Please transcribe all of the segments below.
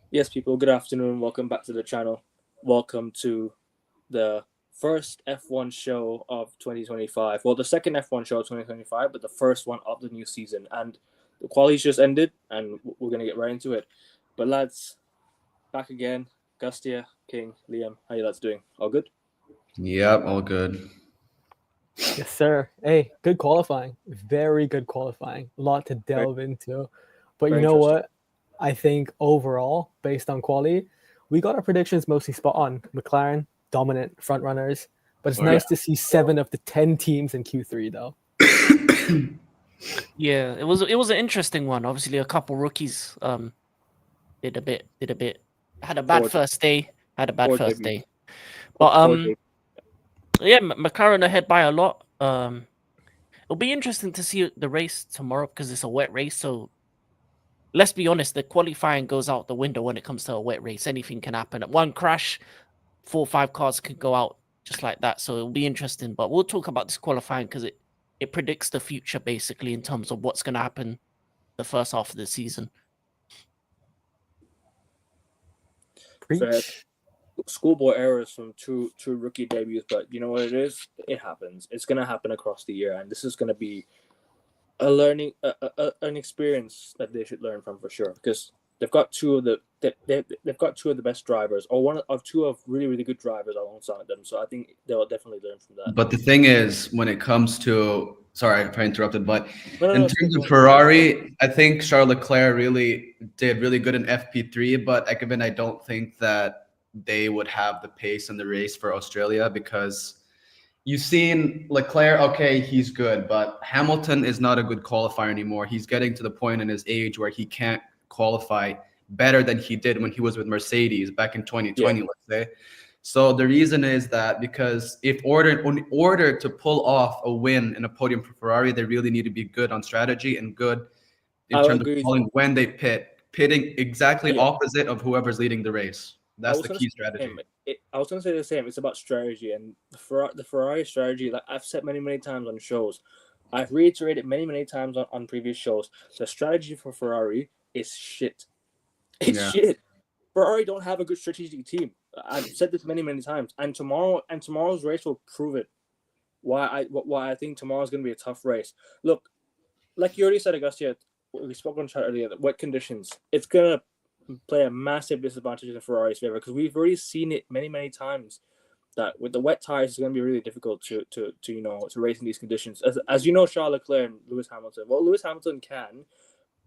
Yes, people, good afternoon. Welcome back to the channel. Welcome to the first F1 show of 2025. Well, the second F1 show of 2025, but the first one of the new season. And the quali's just ended, and we're going to get right into it. But lads, back again. Gustia, King, Liam, how you lads doing? All good? Yep, all good. Yes, sir. Hey, good qualifying. Very good qualifying. A lot to Very, delve into. But you very know interesting. what? I think overall, based on quality, we got our predictions mostly spot on. McLaren, dominant front runners. But it's Oh, yeah. nice to see 7 of the 10 teams in Q3, though. Yeah, it was an interesting one. Obviously, a couple rookies did a bit had a bad Poor, first day, had a bad poor first debut. day. Poor, But poor debut. yeah, McLaren ahead by a lot. It'll be interesting to see the race tomorrow because it's a wet race. So let's be honest, the qualifying goes out the window when it comes to a wet race. Anything can happen. At one crash, 4 or 5 cars could go out just like that. So it'll be interesting. But we'll talk about this qualifying because it predicts the future basically in terms of what's going to happen the first half of the season. Fair. Preach. Schoolboy errors from two rookie debuts, but you know what it is? It happens. It's gonna happen across the year, and this is gonna be a learning, an experience that they should learn from for sure. Because they've got they've got two of the best drivers, or one of two of really good drivers alongside them. So I think they'll definitely learn from that. But the thing is, when it comes to, sorry if I interrupted, but No, no, in no. terms Go of on. Ferrari, I think Charles Leclerc really did really good in FP3, but again, I don't think that they would have the pace in the race for Australia because you've seen Leclerc, okay, he's good, but Hamilton is not a good qualifier anymore. He's getting to the point in his age where he can't qualify better than he did when he was with Mercedes back in 2020, Yeah, let's say. So the reason is that because in order to pull off a win in a podium for Ferrari, they really need to be good on strategy and good in I'll terms of agree with you. calling when they pitting exactly Yeah, opposite of whoever's leading the race. I That's was the gonna say key the strategy. same. I was gonna say the same. It's about strategy, and the Ferrari strategy. Like I've said many times on shows, I've reiterated many times on previous shows. The strategy for Ferrari is shit. It's Yeah. shit. Ferrari don't have a good strategic team. I've said this many times, and tomorrow's race will prove it. Why I think tomorrow's gonna be a tough race. Look, like you already said, Augustia, we spoke on chat earlier. That wet conditions, it's gonna play a massive disadvantage in Ferrari's favor because we've already seen it many times that with the wet tires it's going to be really difficult to race in these conditions. As you know, Charles Leclerc and Lewis Hamilton. Well, Lewis Hamilton can,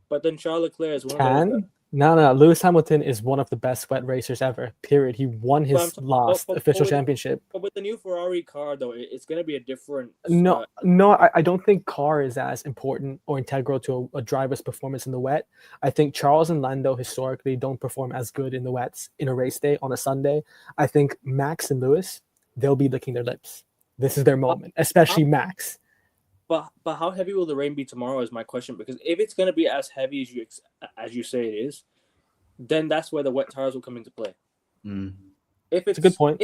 but then Charles Leclerc is one of those that. Can? No. Lewis Hamilton is one of the best wet racers ever. Period. He won But I'm his talking, last official with championship. the new Ferrari car though, it's going to be a different. No, no, I don't think car is as important or integral to a driver's performance in the wet. I think Charles and Lando historically don't perform as good in the wets in a race day on a Sunday. I think Max and Lewis, they'll be licking their lips. This is their moment, especially Max. But how heavy will the rain be tomorrow is my question, because if it's going to be as heavy as you say it is, then that's where the wet tires will come into play. Mm. If It's a good point.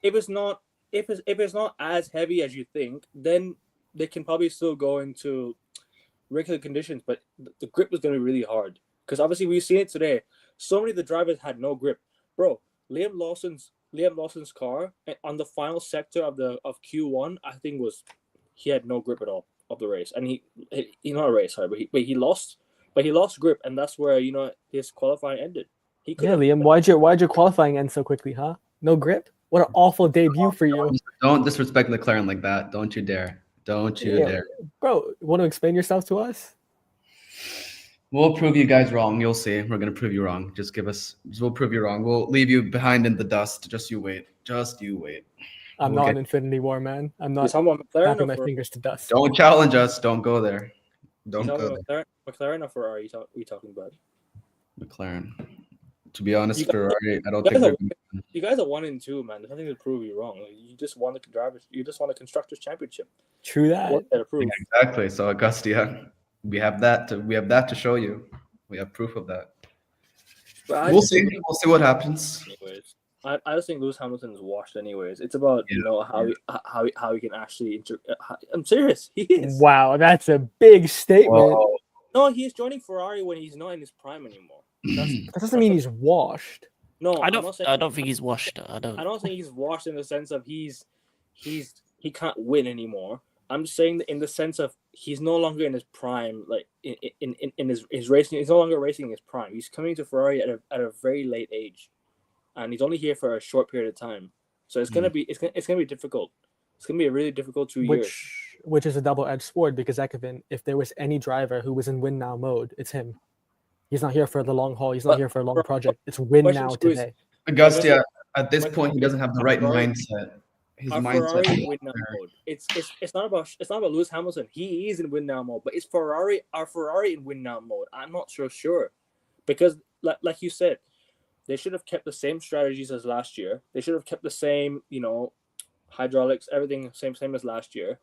if it's not if it's not as heavy as you think, then they can probably still go into regular conditions. But the grip is going to be really hard because obviously we've seen it today. So many of the drivers had no grip, bro. Liam Lawson's car on the final sector of Q1, I think he had no grip at all of the race, and he not a race, sorry, but he lost grip, and that's where his qualifying ended. He could Yeah, have. Liam, why'd your qualifying end so quickly, huh? No grip? What an awful debut for you. Don't disrespect McLaren like that. Don't you dare. Don't you Yeah, dare. bro, want to explain yourself to us? We'll prove you guys wrong. You'll see. We're gonna prove you wrong. We'll prove you wrong. We'll leave you behind in the dust. Just you wait. Just you wait. I'm We'll not get. an Infinity War man. I'm He's not talking about McLaren snapping or my Ferrari? fingers to dust. Don't challenge us. Don't go there. He's Don't talking go about there. McLaren or Ferrari? We talking about? McLaren. To be honest, You guys, Ferrari. I don't you think guys they're. are you guys are 1-2, man. There's nothing to prove you wrong. You just won the drivers. You just won the constructors championship. True that. What's there to prove? Exactly. So Augustia, we have that to show you. We have proof of that. But I We'll just see. think, We'll see what happens. anyways, I just think Lewis Hamilton is washed. Anyways, it's about how he can actually. I'm serious. He is. Wow, that's a big statement. Whoa. No, he's joining Ferrari when he's not in his prime anymore. That doesn't mean he's washed. No, I I'm not saying don't. I don't think he's washed. I don't. I don't think he's washed in the sense of he can't win anymore. I'm just saying that in the sense of he's no longer in his prime, like in his racing. He's no longer racing in his prime. He's coming to Ferrari at a very late age, and he's only here for a short period of time. So it's gonna be difficult. It's gonna be a really difficult 2 years. Which is a double-edged sword because Ekevin, if there was any driver who was in win now mode, it's him. He's not here for the long haul. He's not here for a long project. It's win now today. Agustia, at this point, he doesn't have the right mindset. His mindset. Ferrari in win now mode. It's not about Lewis Hamilton. He is in win now mode, but it's Ferrari. Are Ferrari in win now mode? I'm not so sure, because like you said, they should have kept the same strategies as last year. They should have kept the same, hydraulics, everything same as last year,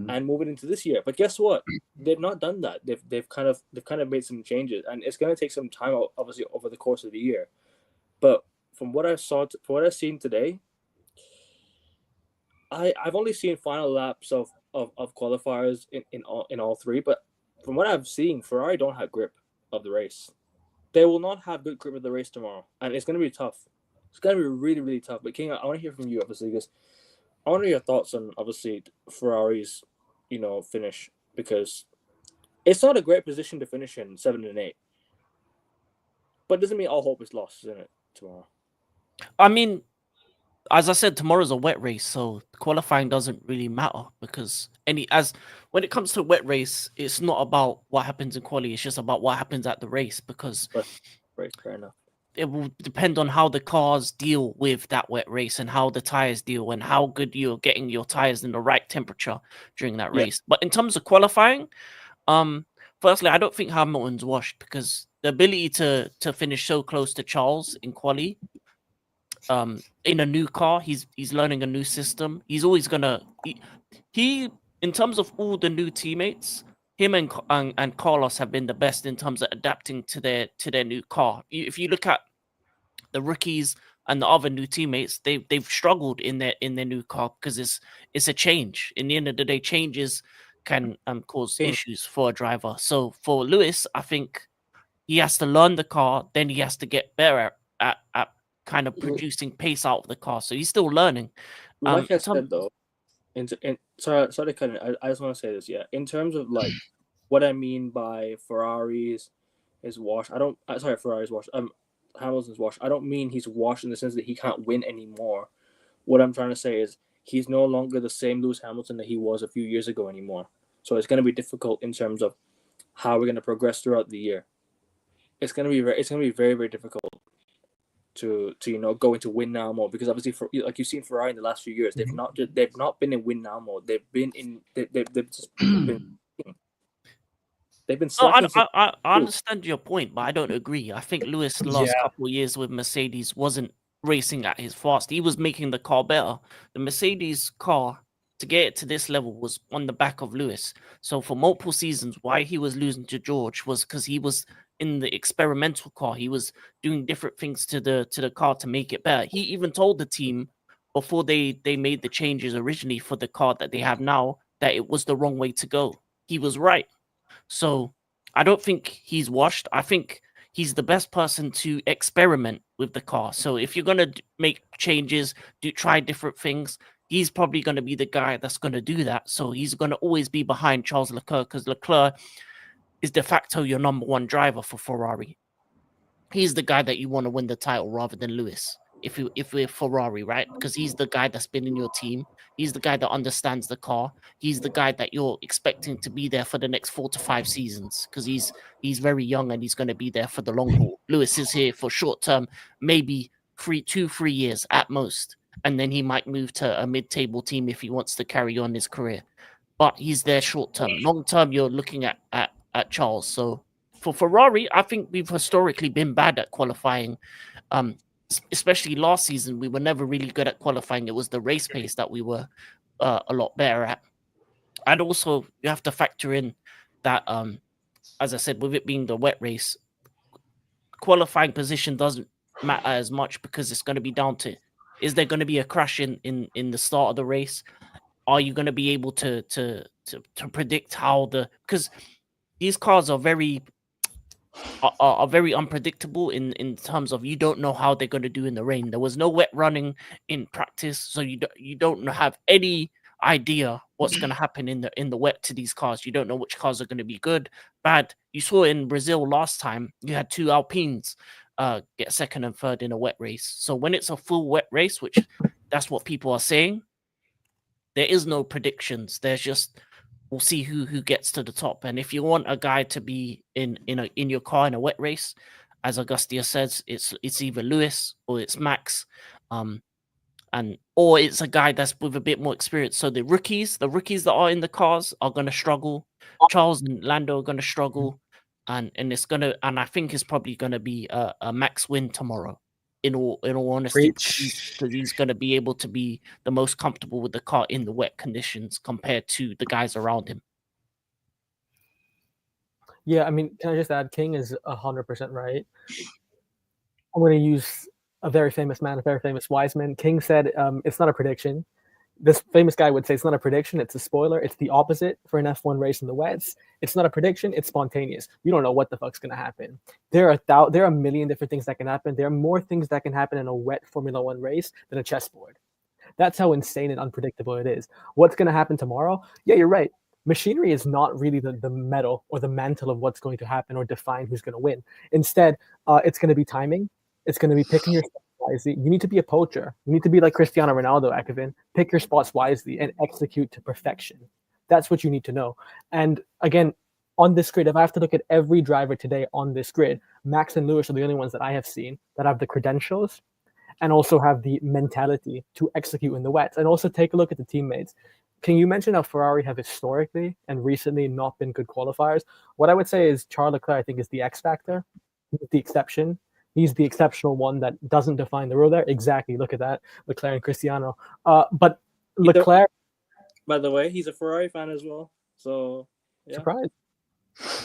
and move it into this year. But guess what? They've not done that. They've kind of made some changes, and it's going to take some time, obviously, over the course of the year. But from what I've seen today, I've only seen final laps of qualifiers in all three. But from what I've seen, Ferrari don't have grip of the race. They will not have good grip of the race tomorrow, and it's going to be tough. It's going to be really, really tough. But King, I want to hear from you, obviously, because I want to hear your thoughts on, obviously, Ferrari's, finish, because it's not a great position to finish in 7 and 8. But it doesn't mean all hope is lost, isn't it, tomorrow? I mean, as I said, tomorrow's a wet race, so qualifying doesn't really matter because when it comes to a wet race, it's not about what happens in quali, it's just about what happens at the race, because Right, fair enough. It will depend on how the cars deal with that wet race and how the tires deal and how good you're getting your tires in the right temperature during that race. But in terms of qualifying, firstly, I don't think Hamilton's washed because the ability to finish so close to Charles in quali, in a new car, he's learning a new system. He's always gonna he in terms of all the new teammates, him and Carlos have been the best in terms of adapting to their new car. If you look at the rookies and the other new teammates, they've struggled in their new car because it's a change. In the end of the day, changes can cause issues for a driver. So for Lewis, I think he has to learn the car, then he has to get better at kind of producing pace out of the car. So he's still learning. Like I said, though, sorry to cut in. I just want to say this. Yeah, in terms of like what I mean by Ferrari's is washed. Ferrari's washed. Hamilton's washed. I don't mean he's washed in the sense that he can't win anymore. What I'm trying to say is he's no longer the same Lewis Hamilton that he was a few years ago anymore. So it's going to be difficult in terms of how we're going to progress throughout the year. It's going to be very, very difficult to go into win now mode, because obviously like you've seen Ferrari in the last few years, they've not been in win now mode. They've been slacking. I understand your point, but I don't agree. I think Lewis the last couple of years with Mercedes wasn't racing at his fast. He was making the car better. The Mercedes car, to get it to this level, was on the back of Lewis. So for multiple seasons, why he was losing to George was because he was in the experimental car. He was doing different things to the car to make it better. He even told the team before they made the changes originally for the car that they have now that it was the wrong way to go. He was right. So I don't think he's washed. I think he's the best person to experiment with the car. So if you're going to make changes, try different things, he's probably going to be the guy that's going to do that. So he's going to always be behind Charles Leclerc, because Leclerc is de facto your number one driver for Ferrari. He's the guy that you want to win the title rather than Lewis. If we're Ferrari, right? Because he's the guy that's been in your team. He's the guy that understands the car. He's the guy that you're expecting to be there for the next 4 to 5 seasons, because he's very young and he's going to be there for the long haul. Lewis is here for short term, maybe 2-3 years at most, and then he might move to a mid-table team if he wants to carry on his career. But he's there short term. Long term, you're looking at Charles. So for Ferrari, I think we've historically been bad at qualifying. Especially last season, we were never really good at qualifying. It was the race pace that we were a lot better at. And also, you have to factor in that, as I said, with it being the wet race, qualifying position doesn't matter as much, because it's going to be down to, is there going to be a crash in the start of the race? Are you going to be able to predict how because these cars are very are very unpredictable in terms of you don't know how they're going to do in the rain. There was no wet running in practice, so you don't have any idea what's going to happen in the wet to these cars. You don't know which cars are going to be good, bad. You saw in Brazil last time you had two Alpines get second and third in a wet race. So when it's a full wet race, which that's what people are saying, there is no predictions. There's just we'll see who gets to the top. And if you want a guy to be in your car in a wet race, as Augustia says, it's either Lewis or it's Max, or it's a guy that's with a bit more experience. So the rookies that are in the cars are going to struggle. Charles and Lando are going to struggle, and I think it's probably going to be a Max win tomorrow. In all honesty, because he's going to be able to be the most comfortable with the car in the wet conditions compared to the guys around him. Yeah, I mean, can I just add, King is 100% right. I'm going to use a very famous man, a very famous wise man. King said, it's not a prediction. This famous guy would say it's not a prediction, it's a spoiler. It's the opposite for an F1 race in the wets. It's not a prediction, it's spontaneous. You don't know what the fuck's going to happen. There are a million different things that can happen. There are more things that can happen in a wet Formula One race than a chessboard. That's how insane and unpredictable it is. What's going to happen tomorrow? Yeah, you're right. Machinery is not really the medal or the mantle of what's going to happen or define who's going to win. Instead, it's going to be timing. It's going to be picking your spots wisely. You need to be a poacher. You need to be like Cristiano Ronaldo, Ekevin. Pick your spots wisely and execute to perfection. That's what you need to know. And again, on this grid, if I have to look at every driver today on this grid, Max and Lewis are the only ones that I have seen that have the credentials and also have the mentality to execute in the wets. And also take a look at the teammates. Can you mention how Ferrari have historically and recently not been good qualifiers? What I would say is Charles Leclerc, I think, is the X factor. He's the exception. He's the exceptional one that doesn't define the rule there. Exactly. Look at that. Leclerc and Cristiano. But Leclerc... By the way, he's a Ferrari fan as well. So, yeah. Surprise.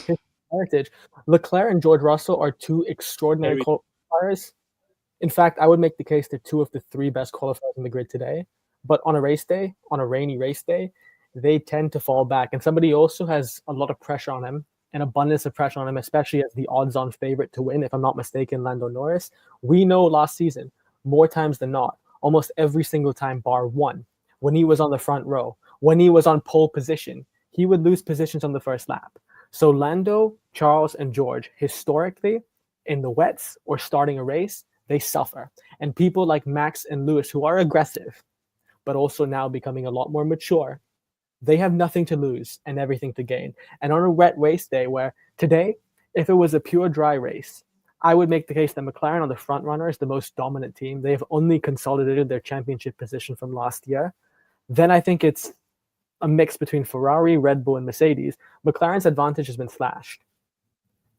His heritage. Leclerc and George Russell are two extraordinary qualifiers. In fact, I would make the case they're two of the three best qualifiers in the grid today. But on a race day, on a rainy race day, they tend to fall back. And somebody also has a lot of pressure on him, an abundance of pressure on him, especially as the odds-on favorite to win, if I'm not mistaken, Lando Norris. We know last season, more times than not, almost every single time bar one, when he was on the front row, when he was on pole position, he would lose positions on the first lap. So Lando, Charles, and George, historically, in the wets or starting a race, they suffer. And people like Max and Lewis, who are aggressive, but also now becoming a lot more mature, they have nothing to lose and everything to gain. And on a wet race day, where today, if it was a pure dry race, I would make the case that McLaren on the front runner is the most dominant team. They have only consolidated their championship position from last year. Then I think it's a mix between Ferrari, Red Bull, and Mercedes. McLaren's advantage has been slashed.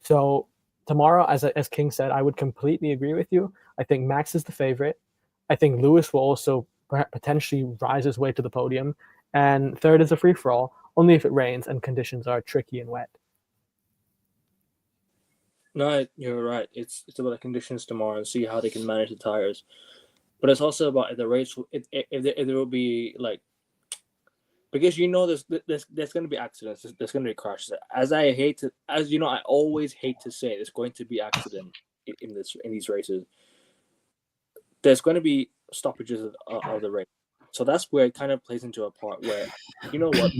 So tomorrow, as King said, I would completely agree with you. I think Max is the favorite. I think Lewis will also potentially rise his way to the podium. And third is a free-for-all, only if it rains and conditions are tricky and wet. No, you're right. It's about the conditions tomorrow and see how they can manage the tires. But it's also about the race. If there will be like, because you know there's going to be accidents. There's going to be crashes. As you know, I always hate to say there's going to be accident in these races. There's going to be stoppages of the race. So that's where it kind of plays into a part where, you know what,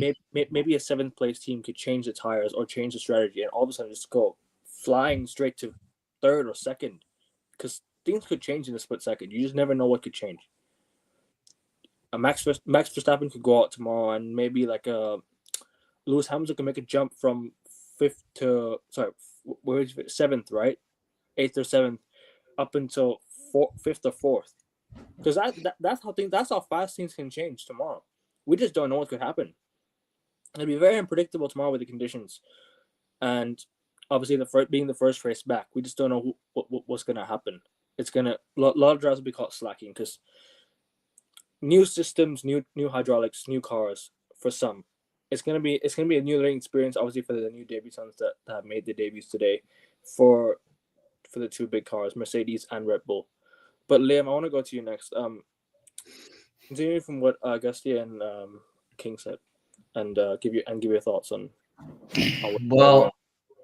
maybe a seventh place team could change the tires or change the strategy and all of a sudden just go flying straight to third or second, because things could change in a split second. You just never know what could change. Max Verstappen could go out tomorrow and maybe like Lewis Hamilton can make a jump from seventh, right? 8th or 7th up until 5th or 4th. Because that's how fast things can change tomorrow. We just don't know what could happen. It'll be very unpredictable tomorrow with the conditions, and obviously being the first race back, we just don't know what's going to happen. It's gonna a lot of drivers will be caught slacking because new systems, new hydraulics, new cars for some. It's gonna be a new learning experience, obviously for the new debutants that have made their debuts today, for the two big cars, Mercedes and Red Bull. But Liam, I want to go to you next. Continuing from what Augustia and King said, and give your thoughts on. Well,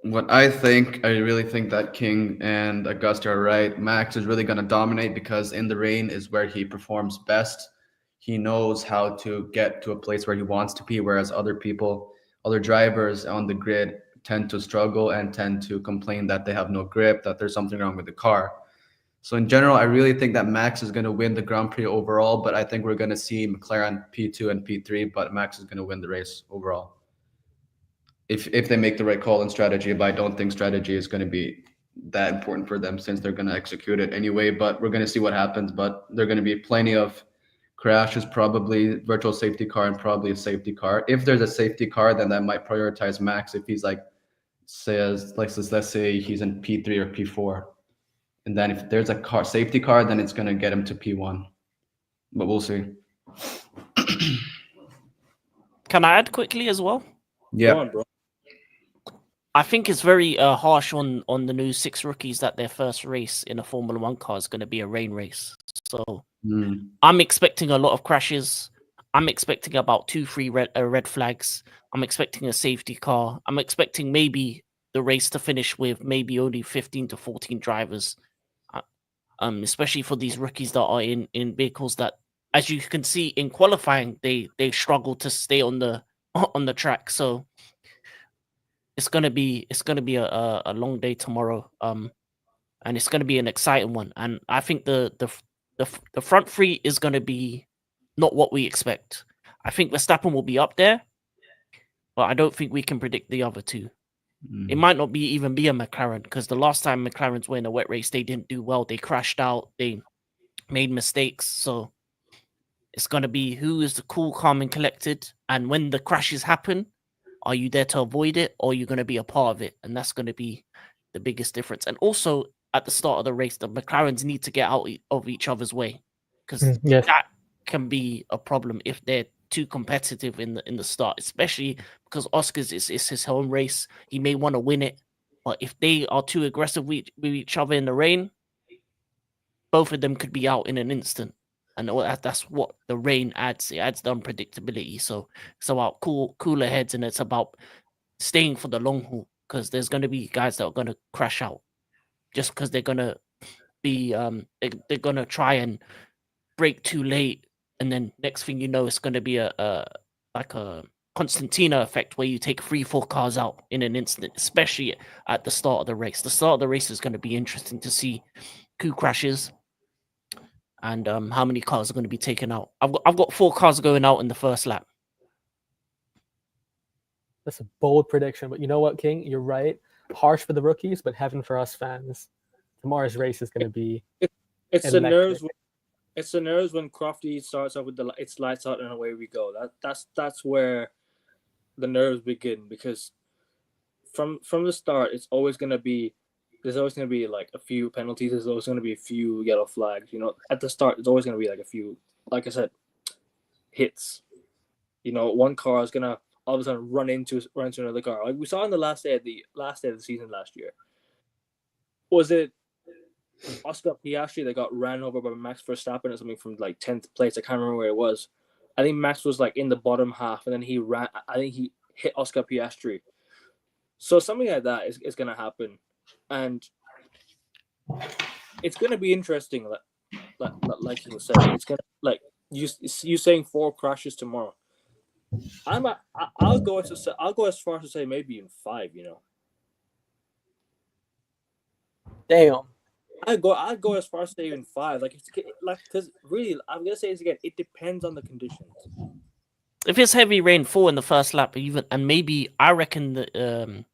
What I think, I really think that King and Augusta are right. Max is really going to dominate because in the rain is where he performs best. He knows how to get to a place where he wants to be, whereas other drivers on the grid tend to struggle and tend to complain that they have no grip, that there's something wrong with the car. So in general, I really think that Max is going to win the Grand Prix overall, but I think we're going to see McLaren P2 and P3, but Max is going to win the race overall. If they make the right call and strategy, but I don't think strategy is going to be that important for them since they're going to execute it anyway. But we're going to see what happens. But there are going to be plenty of crashes, probably virtual safety car and probably a safety car. If there's a safety car, then that might prioritize Max if he's let's say he's in P3 or P4. And then if there's a safety car, then it's going to get him to P1. But we'll see. Can I add quickly as well? Yeah. Go on, bro. I think it's very harsh on the new 6 rookies that their first race in a Formula 1 car is going to be a rain race. So I'm expecting a lot of crashes. I'm expecting about 2-3 red flags. I'm expecting a safety car. I'm expecting maybe the race to finish with maybe only 15 to 14 drivers, especially for these rookies that are in vehicles that, as you can see in qualifying, they struggle to stay on the track. So it's gonna be a long day tomorrow, and it's gonna be an exciting one. And I think the front 3 is gonna be not what we expect. I think Verstappen will be up there, but I don't think we can predict the other 2. It might not even be a McLaren, because the last time McLarens were in a wet race, they didn't do well. They crashed out. They made mistakes. So it's gonna be who is the cool, calm, and collected. And when the crashes happen, are you there to avoid it, or are you going to be a part of it? And that's going to be the biggest difference. And also, at the start of the race, the McLarens need to get out of each other's way, because that can be a problem if they're too competitive in the start, especially because Oscar's is his home race. He may want to win it, but if they are too aggressive with each other in the rain, both of them could be out in an instant. And that's what the rain adds. It adds the unpredictability. So it's about cooler heads, and it's about staying for the long haul, because there's going to be guys that are going to crash out just because they're going to be they're going to try and brake too late, and then next thing you know, it's going to be a Constantina effect where you take 3-4 cars out in an instant, especially at the start of the race. The start of the race is going to be interesting to see who crashes and how many cars are going to be taken out. I've got 4 cars going out in the first lap. That's a bold prediction, but you know what, King? You're right. Harsh for the rookies, but heaven for us fans. Tomorrow's race is going to be It's the nerves. It's the nerves when Crofty starts off with it's lights out and away we go. That's where the nerves begin, because from the start, there's always going to be like a few penalties. There's always going to be a few yellow flags. You know, at the start, there's always going to be like a few, like I said, hits. You know, one car is going to all of a sudden run into another car. Like we saw on the last day of the season last year. Was it Oscar Piastri that got ran over by Max Verstappen or something from like 10th place? I can't remember where it was. I think Max was like in the bottom half, and then he hit Oscar Piastri. So something like that is going to happen. And it's gonna be interesting, like you said. It's gonna you saying 4 crashes tomorrow. I'll go as far as to say maybe even 5. You know. Damn. I'd go as far as to say even 5. Because really, I'm gonna say this again. It depends on the conditions. If it's heavy rain, 4 in the first lap, even, and maybe I reckon that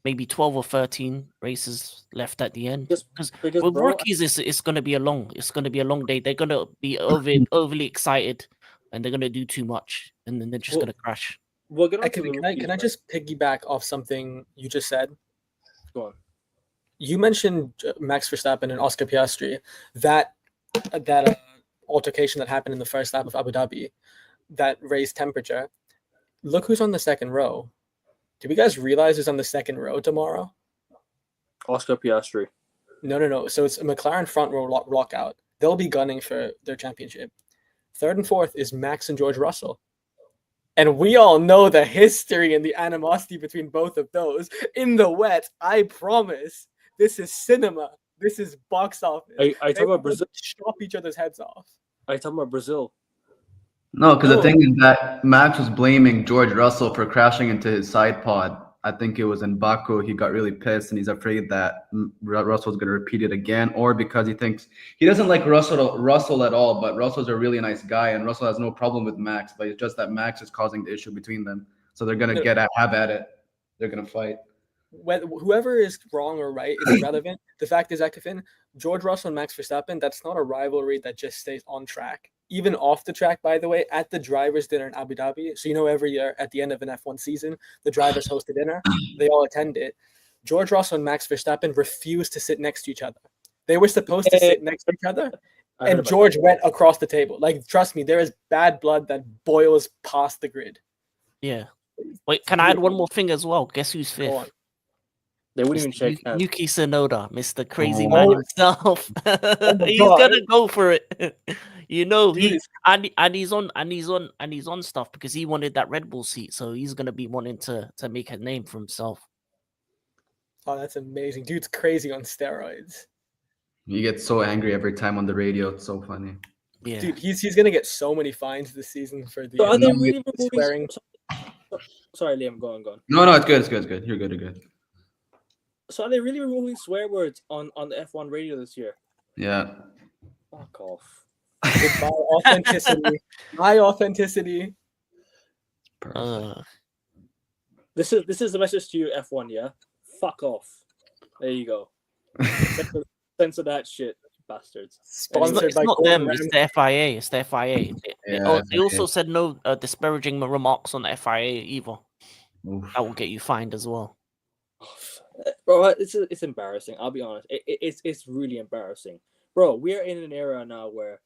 maybe 12 or 13 races left at the end. Because with rookies, it's going to be a long day. They're going to be overly excited, and they're going to do too much, and then they're just going to crash. Can I just piggyback off something you just said? Go on. You mentioned Max Verstappen and Oscar Piastri. That altercation that happened in the first lap of Abu Dhabi, that raised temperature. Look who's on the second row. Do we guys realize who's on the second row tomorrow? Oscar Piastri. No. So it's a McLaren front row lockout. They'll be gunning for their championship. 3rd and 4th is Max and George Russell. And we all know the history and the animosity between both of those. In the wet, I promise, this is cinema. This is box office. I They talking will about Brazil. chop each other's heads off. I talking about Brazil. No, because the No. thing is that Max was blaming George Russell for crashing into his side pod. I think it was in Baku. He got really pissed and he's afraid that Russell's going to repeat it again, or because he thinks he doesn't like Russell at all. But Russell's a really nice guy, and Russell has no problem with Max. But it's just that Max is causing the issue between them. So they're going to have at it. They're going to fight. Whoever is wrong or right is irrelevant. The fact is, Ekafin, George Russell and Max Verstappen, that's not a rivalry that just stays on track. Even off the track, by the way, at the drivers' dinner in Abu Dhabi. So, every year at the end of an F1 season, the drivers host a dinner. They all attend it. George Russell and Max Verstappen refused to sit next to each other. They were supposed to sit next to each other, and George went across the table. Like, trust me, there is bad blood that boils past the grid. Yeah. Wait, can I add one more thing as well? Guess who's fifth? They wouldn't even shake hands. Yuki Tsunoda, Mr. Crazy Man himself. He's gonna go for it. He's on stuff because he wanted that Red Bull seat, so he's gonna be wanting to make a name for himself. Oh, that's amazing. Dude's crazy on steroids. He gets so angry every time on the radio. It's so funny. Yeah. Dude, he's gonna get so many fines this season for the So are they really swearing. Sorry, Liam, go on. No, it's good. You're good. So are they really removing swear words on the F1 radio this year? Yeah. Fuck off. Goodbye authenticity. My authenticity. This is the message to you, F1. Yeah, fuck off. There you go. Censor that shit, bastards. Sponsored by not Gordon them. Ramsay. It's the FIA. They also said no disparaging remarks on the FIA either. Oof. That will get you fined as well. Bro, it's embarrassing. I'll be honest. It's really embarrassing, bro. We're in an era now where,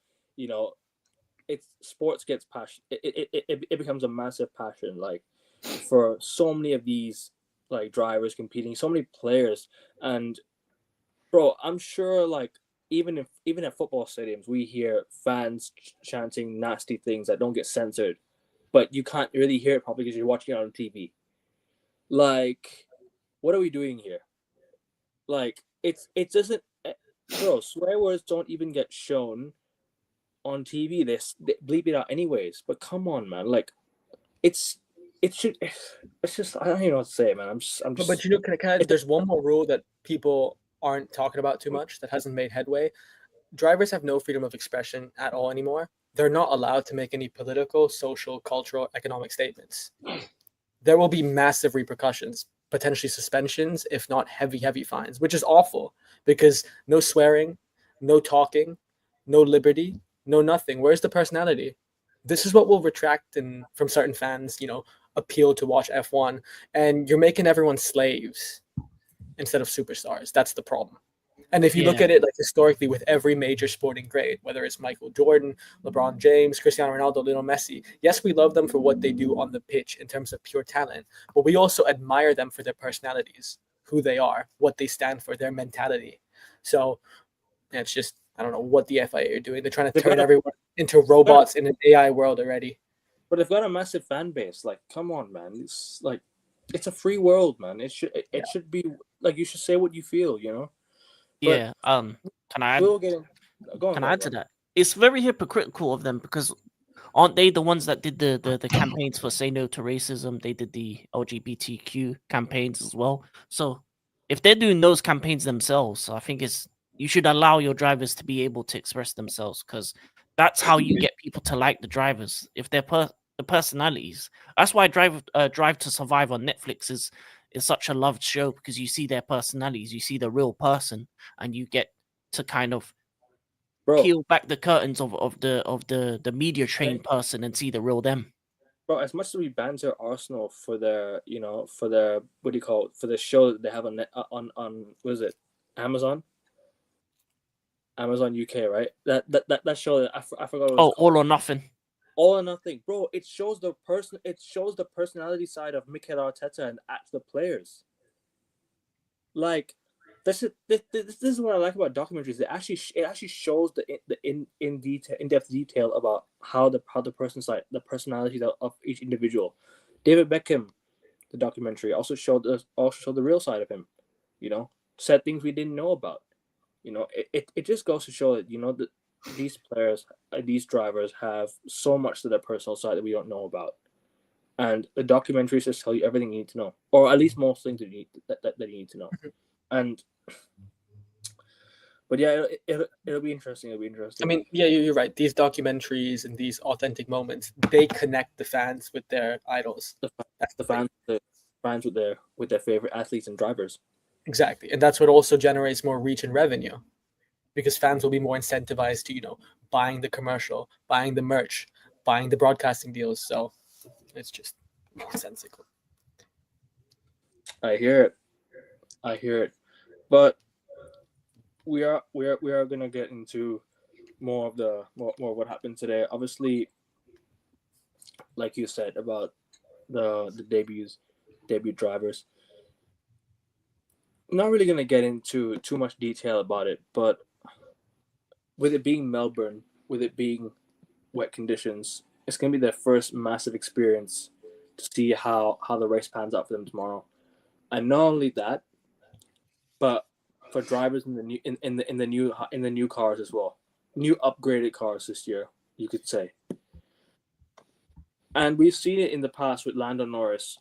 it's sports gets passion. It becomes a massive passion, like for so many of these like drivers competing, so many players, and bro, I'm sure like even at football stadiums, we hear fans chanting nasty things that don't get censored, but you can't really hear it probably because you're watching it on TV. Like, what are we doing here? Like, it doesn't, bro. Swear words don't even get shown on TV. They bleep it out anyways. But come on, man. Like, it's just I don't even know what to say, man. I'm just. But there's one more rule that people aren't talking about too much that hasn't made headway. Drivers have no freedom of expression at all anymore. They're not allowed to make any political, social, cultural, economic statements. There will be massive repercussions, potentially suspensions, if not heavy fines, which is awful because no swearing, no talking, no liberty, no nothing. Where's the personality? This is what will retract from certain fans, appeal to watch F1, and you're making everyone slaves instead of superstars. That's the problem. And if you look at it like historically with every major sporting great, whether it's Michael Jordan, LeBron James, Cristiano Ronaldo, Lionel Messi, yes, we love them for what they do on the pitch in terms of pure talent, but we also admire them for their personalities, who they are, what they stand for, their mentality. So it's just, I don't know what the FIA are doing. They're trying to turn everyone into robots in an AI world already. But they've got a massive fan base. Like, come on, man. It's like, it's a free world, man. It should be like, you should say what you feel, Yeah. Can I add? Can I add to that? It's very hypocritical of them because aren't they the ones that did the campaigns for Say No to Racism? They did the LGBTQ campaigns as well. So if they're doing those campaigns themselves, I think you should allow your drivers to be able to express themselves because that's how you get people to like the drivers. If they're the personalities. That's why Drive to Survive on Netflix is such a loved show because you see their personalities, you see the real person, and you get to kind of peel back the curtains of the media trained person and see the real them. Bro, as much as we banter Arsenal for their for their for the show that they have on what is it, Amazon UK, right? That show I forgot. What All or Nothing. All or Nothing, bro. It shows the personality side of Mikel Arteta and the players. Like, This is what I like about documentaries. It actually shows the in depth detail about how the personalities of each individual. David Beckham, the documentary also showed the real side of him. You know, said things we didn't know about. You know, it just goes to show that that these players, these drivers have so much to their personal side that we don't know about. And the documentaries just tell you everything you need to know, or at least most things that you need to know. And but yeah, it'll be interesting. It'll be interesting. I mean, yeah, you're right. These documentaries and these authentic moments, they connect the fans with their idols. That's the fans with their favorite athletes and drivers. Exactly, and that's what also generates more reach and revenue, because fans will be more incentivized to buying the commercial, buying the merch, buying the broadcasting deals. So it's just nonsensical. I hear it, but we are gonna get into more of what happened today. Obviously, like you said about the debut drivers. I'm not really gonna get into too much detail about it, but with it being Melbourne, with it being wet conditions, it's gonna be their first massive experience to see how the race pans out for them tomorrow. And not only that, but for drivers in the new cars as well, new upgraded cars this year, you could say. And we've seen it in the past with Lando Norris.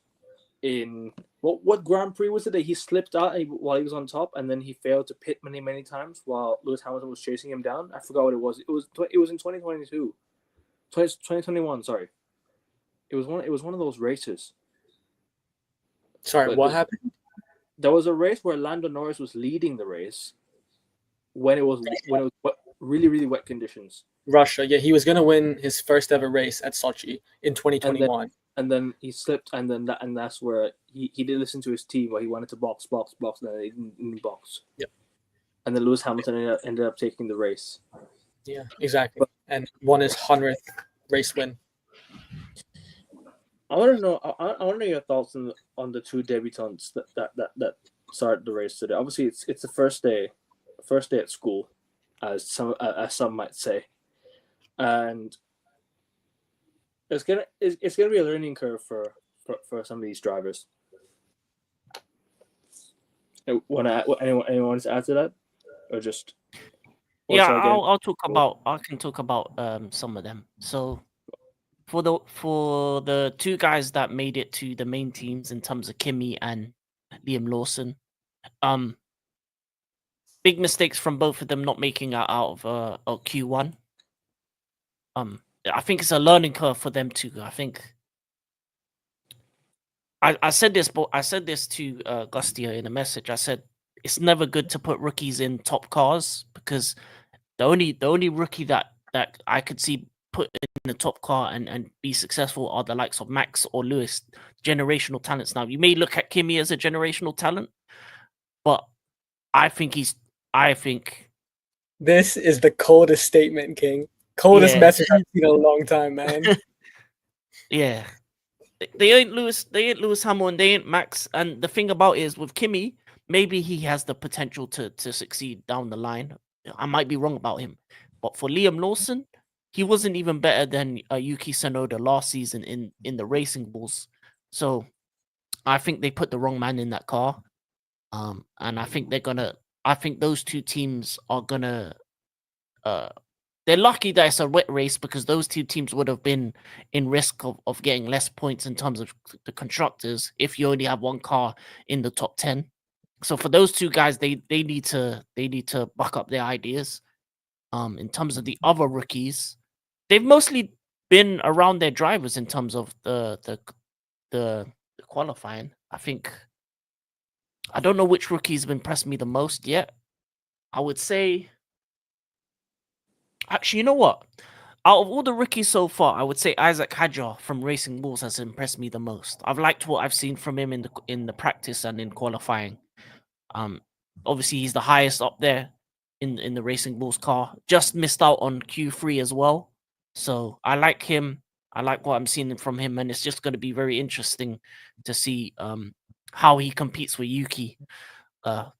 In what Grand Prix was it that he slipped out while he was on top, and then he failed to pit many times while Lewis Hamilton was chasing him down? I forgot what it was. It was in 2022, 2021. Sorry, it was one of those races. Sorry, what happened? There was a race where Lando Norris was leading the race when it was really wet conditions. Russia, yeah, he was gonna win his first ever race at Sochi in 2021. And then he slipped, and that's where he didn't listen to his team, where he wanted to box, and then he didn't box. Yeah. And then Lewis Hamilton ended up taking the race. Yeah, exactly. And won his 100th race win. I want to know. I want to know your thoughts on the two debutants that started the race today. Obviously, it's the first day at school, as some might say, and it's gonna be a learning curve for some of these drivers. Anyone wants to add to that, or just? Yeah, I can talk about some of them. So for the two guys that made it to the main teams in terms of Kimi and Liam Lawson, big mistakes from both of them not making it out of Q1. I think it's a learning curve for them too. I think I said this, but I said this to Gustia in a message. I said it's never good to put rookies in top cars, because the only rookie that I could see put in the top car and be successful are the likes of Max or Lewis, generational talents. Now, you may look at Kimi as a generational talent, but I think this is the coldest statement, King. Coldest message I've seen in a long time, man. Yeah. They ain't Lewis Hamilton, they ain't Max. And the thing about it is, with Kimi, maybe he has the potential to succeed down the line. I might be wrong about him. But for Liam Lawson, he wasn't even better than Yuki Tsunoda last season in the Racing Bulls. So I think they put the wrong man in that car. And I think those two teams are gonna they're lucky that it's a wet race, because those two teams would have been in risk of getting less points in terms of the constructors if you only have one car in the top 10. So for those two guys, they need to buck up their ideas. In terms of the other rookies, they've mostly been around their drivers in terms of the qualifying. I don't know which rookies have impressed me the most yet. I would say, actually, you know what? Out of all the rookies so far, I would say Isaac Hadjar from Racing Bulls has impressed me the most. I've liked what I've seen from him in the practice and in qualifying. Obviously, he's the highest up there in the Racing Bulls car. Just missed out on Q3 as well. So I like him. I like what I'm seeing from him, and it's just going to be very interesting to see how he competes with Yuki.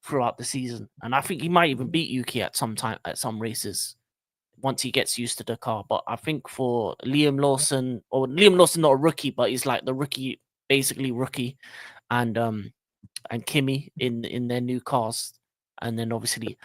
throughout the season, and I think he might even beat Yuki at some races once he gets used to the car. But I think for Liam Lawson not a rookie, but he's like the rookie, basically rookie, and Kimi in their new cars, and then obviously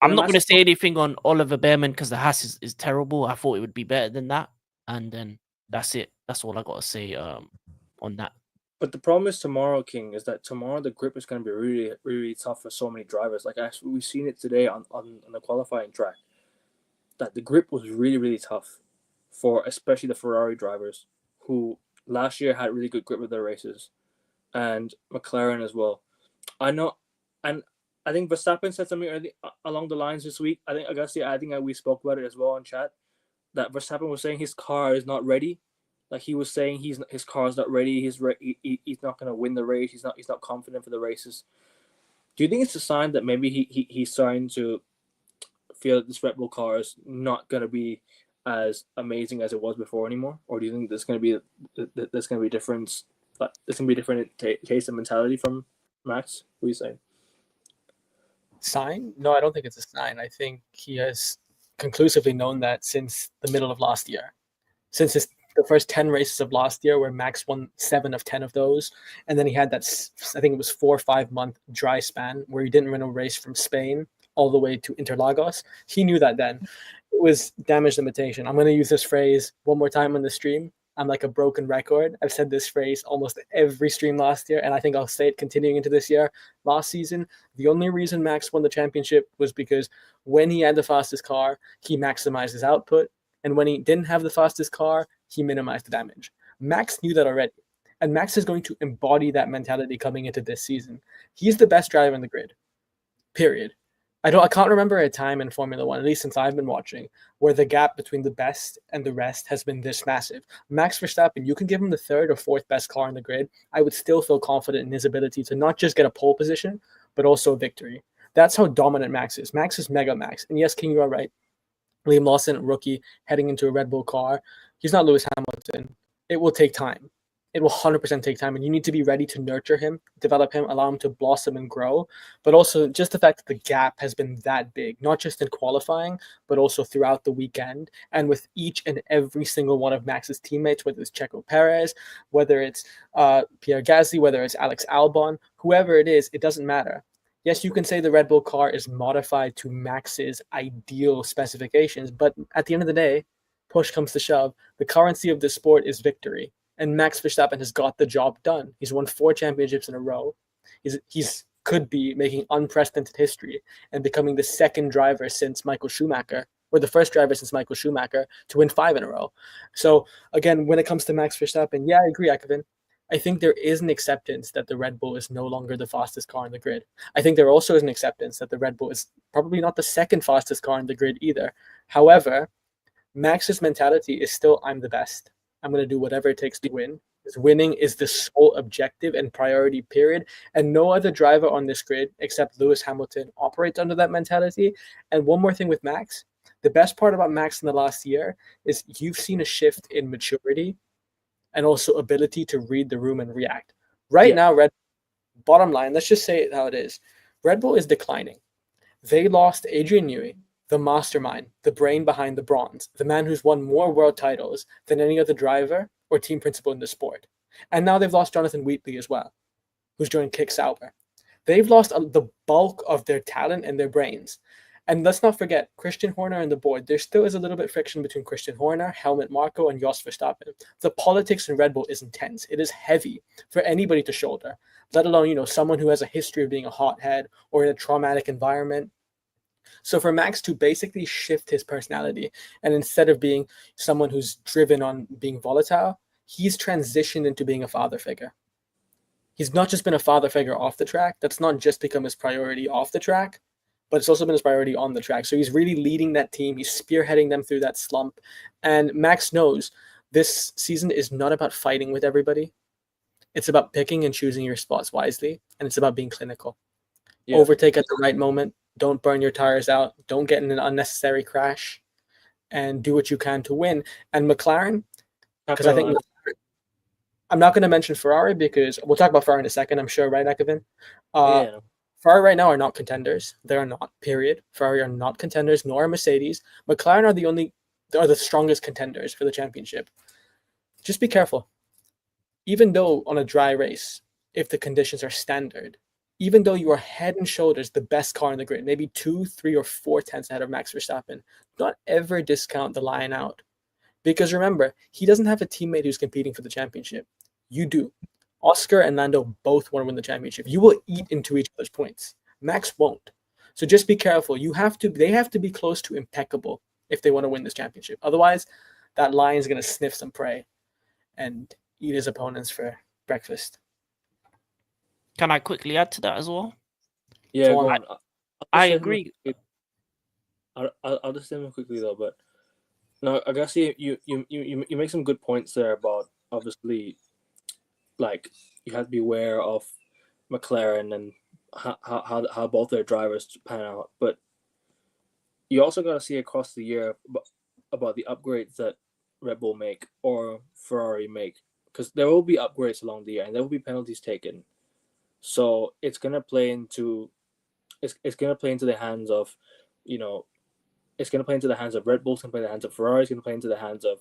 I'm not going to say anything on Oliver Behrman because the Haas is terrible. I thought it would be better than that, and then that's it. That's all I got to say on that. But the problem is tomorrow, King, is that tomorrow the grip is going to be really, really tough for so many drivers. Like actually, we've seen it today on the qualifying track, that the grip was really, really tough for especially the Ferrari drivers who last year had really good grip with their races, and McLaren as well. I know, and I think Verstappen said something along the lines this week. I think we spoke about it as well on chat, that Verstappen was saying his car is not ready. Like he was saying, his car's not ready. He's not going to win the race. He's not confident for the races. Do you think it's a sign that maybe he's starting to feel that this Red Bull car is not going to be as amazing as it was before anymore, or do you think there's going to be different? There's going to be different taste and mentality from Max? What are you saying? Sign? No, I don't think it's a sign. I think he has conclusively known that since the middle of last year, since the first 10 races of last year where Max won 7 of 10 of those. And then he had that, I think it was 4 or 5 month dry span where he didn't win a race from Spain all the way to Interlagos. He knew that then. It was damage limitation. I'm going to use this phrase one more time on the stream. I'm like a broken record. I've said this phrase almost every stream last year, and I think I'll say it continuing into this year. Last season, the only reason Max won the championship was because when he had the fastest car, he maximized his output. And when he didn't have the fastest car, he minimized the damage. Max knew that already. And Max is going to embody that mentality coming into this season. He's the best driver in the grid. Period. I can't remember a time in Formula One, at least since I've been watching, where the gap between the best and the rest has been this massive. Max Verstappen, you can give him the 3rd or 4th best car in the grid. I would still feel confident in his ability to not just get a pole position, but also a victory. That's how dominant Max is. Max is mega Max. And yes, King, you are right. Liam Lawson, rookie, heading into a Red Bull car. He's not Lewis Hamilton. It will take time. It will 100% take time, and you need to be ready to nurture him, develop him, allow him to blossom and grow. But also just the fact that the gap has been that big, not just in qualifying, but also throughout the weekend, and with each and every single one of Max's teammates, whether it's Checo Perez, whether it's Pierre Gasly, whether it's Alex Albon, whoever it is, it doesn't matter. Yes, you can say the Red Bull car is modified to Max's ideal specifications, but at the end of the day, push comes to shove, the currency of this sport is victory. And Max Verstappen has got the job done. He's won 4 championships in a row. He's could be making unprecedented history and becoming the 2nd driver since Michael Schumacher, or the 1st driver since Michael Schumacher to win 5 in a row. So again, when it comes to Max Verstappen, yeah, I agree, Akavin. I think there is an acceptance that the Red Bull is no longer the fastest car in the grid. I think there also is an acceptance that the Red Bull is probably not the 2nd fastest car in the grid either. However, Max's mentality is still, I'm the best. I'm going to do whatever it takes to win. Because winning is the sole objective and priority, period. And no other driver on this grid except Lewis Hamilton operates under that mentality. And one more thing with Max, the best part about Max in the last year is you've seen a shift in maturity and also ability to read the room and react. Right now, bottom line, let's just say it how it is. Red Bull is declining. They lost Adrian Newey, the mastermind, the brain behind the bronze, the man who's won more world titles than any other driver or team principal in the sport. And now they've lost Jonathan Wheatley as well, who's joined Kick Sauber. They've lost the bulk of their talent and their brains. And let's not forget, Christian Horner and the board, there still is a little bit of friction between Christian Horner, Helmut Marko, and Jos Verstappen. The politics in Red Bull is intense. It is heavy for anybody to shoulder, let alone, someone who has a history of being a hothead or in a traumatic environment. So for Max to basically shift his personality, and instead of being someone who's driven on being volatile, he's transitioned into being a father figure. He's not just been a father figure off the track. That's not just become his priority off the track, but it's also been his priority on the track. So he's really leading that team. He's spearheading them through that slump. And Max knows this season is not about fighting with everybody. It's about picking and choosing your spots wisely, and it's about being clinical. Yeah. Overtake at the right moment. Don't burn your tires out. Don't get in an unnecessary crash, and do what you can to win. And McLaren, because I think I'm not going to mention Ferrari because we'll talk about Ferrari in a second, I'm sure, right, Akavin? Ferrari right now are not contenders. They are not. Period. Ferrari are not contenders, nor are Mercedes. McLaren are the strongest contenders for the championship. Just be careful. Even though on a dry race, if the conditions are standard, even though you are head and shoulders the best car in the grid, maybe 2, 3, or 4 tenths ahead of Max Verstappen, don't ever discount the line out. Because remember, he doesn't have a teammate who's competing for the championship. You do. Oscar and Lando both want to win the championship. You will eat into each other's points. Max won't. So just be careful. They have to be close to impeccable if they want to win this championship. Otherwise, that lion is going to sniff some prey and eat his opponents for breakfast. Can I quickly add to that as well? Yeah, Go go on. on. I agree. I'll just say them quickly though, but no, I guess you make some good points there about obviously, like you have to be aware of McLaren and how both their drivers pan out, but you also got to see across the year about the upgrades that Red Bull make or Ferrari make, because there will be upgrades along the year and there will be penalties taken. So it's gonna play into the hands of, it's gonna play into the hands of Red Bull, it's gonna play into the hands of Ferrari, it's gonna play into the hands of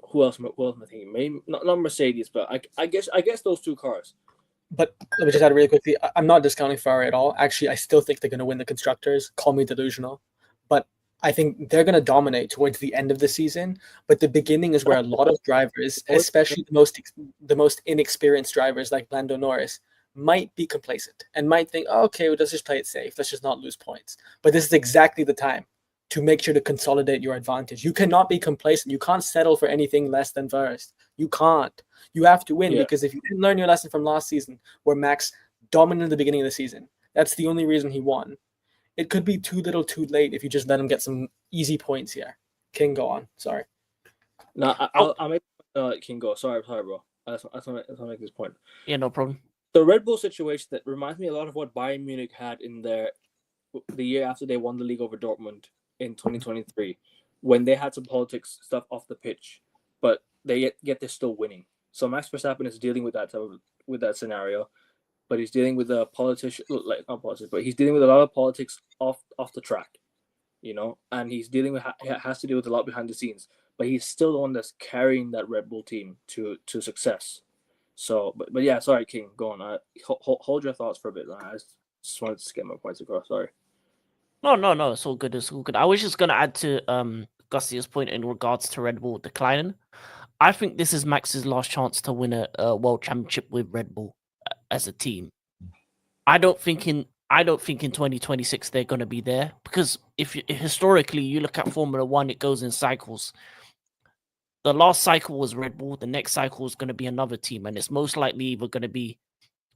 who else am I thinking? Maybe not Mercedes, but I guess those two cars. But let me just add really quickly. I'm not discounting Ferrari at all. Actually, I still think they're going to win the constructors. Call me delusional, but I think they're going to dominate towards the end of the season. But the beginning is where a lot of drivers, especially the most inexperienced drivers like Lando Norris, might be complacent and might think, oh, okay, well, let's just play it safe. Let's just not lose points. But this is exactly the time to make sure to consolidate your advantage. You cannot be complacent. You can't settle for anything less than first. You can't. You have to win, because if you didn't learn your lesson from last season, where Max dominated the beginning of the season, that's the only reason he won. It could be too little too late if you just let him get some easy points here. King, go on. Sorry. No, I'll make King go. Sorry, bro. I just want to make this point. Yeah, no problem. The Red Bull situation that reminds me a lot of what Bayern Munich had in the year after they won the league over Dortmund in 2023, when they had some politics stuff off the pitch, but yet they're still winning. So Max Verstappen is dealing with that scenario, but he's dealing with a politician, like not politics, but he's dealing with a lot of politics off the track, and he's has to deal with a lot behind the scenes. But he's still the one that's carrying that Red Bull team to success. So, but yeah, sorry, King, go on. Hold your thoughts for a bit. I just wanted to get my points across. Sorry. No, it's all good. It's all good. I was just gonna add to Gustia's point in regards to Red Bull declining. I think this is Max's last chance to win a world championship with Red Bull as a team. I don't think in 2026 they're going to be there, because if historically you look at Formula One, it goes in cycles. The last cycle was Red Bull. The next cycle is going to be another team, and it's most likely either going to be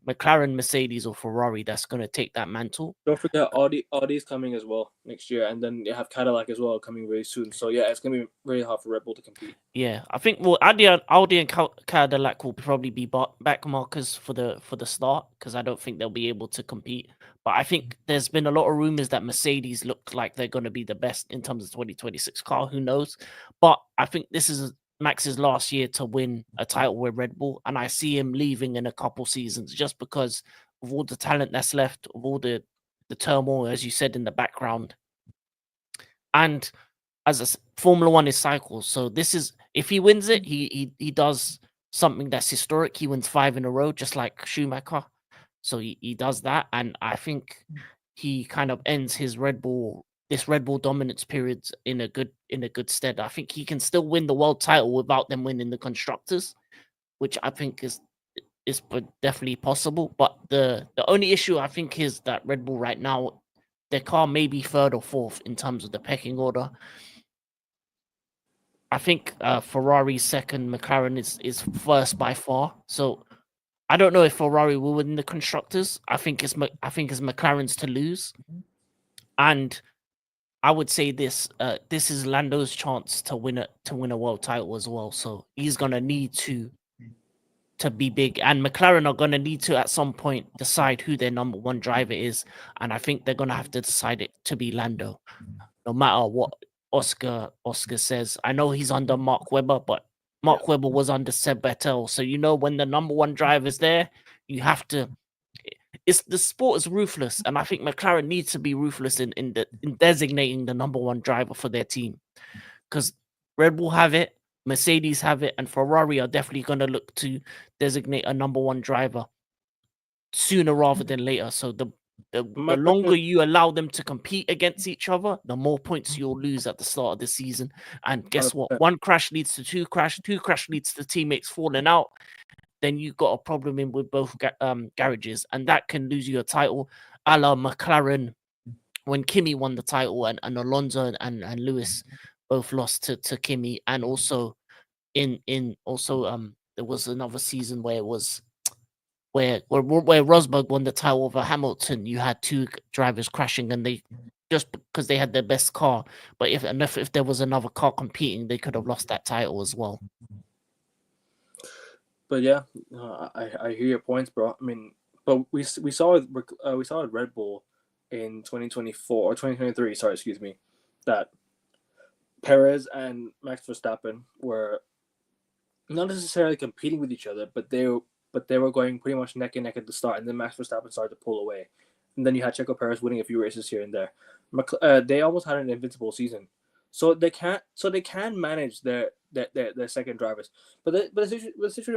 McLaren, Mercedes, or Ferrari that's going to take that mantle. Don't forget Audi's coming as well next year, and then you have Cadillac as well coming very soon. So yeah, it's going to be really hard for Red Bull to compete. Yeah, I think Audi and Cadillac will probably be back markers for the start, because I don't think they'll be able to compete. But I think there's been a lot of rumors that Mercedes look like they're going to be the best in terms of 2026 car. Who knows? But I think this is Max's last year to win a title with Red Bull, and I see him leaving in a couple seasons just because of all the talent that's left, of all the turmoil, as you said, in the background. And as Formula One is cycles, so this is, if he wins it, he does something that's historic. He wins 5 in a row, just like Schumacher. So he does that, and I think he kind of ends his Red Bull dominance periods in a good stead. I think he can still win the world title without them winning the constructors, which I think is definitely possible. But the only issue I think is that Red Bull right now, their car may be 3rd or 4th in terms of the pecking order. I think Ferrari's 2nd, McLaren is 1st by far. So I don't know if Ferrari will win the constructors. I think it's McLaren's to lose, and I would say this is Lando's chance to win a world title as well. So he's gonna need to be big, and McLaren are gonna need to at some point decide who their number 1 driver is, and I think they're gonna have to decide it to be Lando, no matter what Oscar says. I know he's under Mark Webber, but Mark Webber was under Seb Vettel, so when the number 1 driver is there, you have to. it's the sport is ruthless, and I think McLaren needs to be ruthless in designating the number one driver for their team, because Red Bull have it, Mercedes have it, and Ferrari are definitely going to look to designate a number one driver sooner rather than later. So the longer you allow them to compete against each other, the more points you'll lose at the start of the season. And guess what? 100%. One crash leads to two crash leads to teammates falling out. Then you got a problem in with both garages, and that can lose you a title, a la McLaren when Kimi won the title, and Alonso and Lewis both lost to Kimi, and also in there was another season where it was where Rosberg won the title over Hamilton. You had two drivers crashing, and they just because they had their best car, but if there was another car competing, they could have lost that title as well. But yeah, I hear your points, bro. I mean, but we saw at Red Bull in 2024 or 2023. Sorry, excuse me, that Perez and Max Verstappen were not necessarily competing with each other, but they were going pretty much neck and neck at the start, and then Max Verstappen started to pull away, and then you had Checo Perez winning a few races here and there. They almost had an invincible season, so they can manage their second drivers. But the situation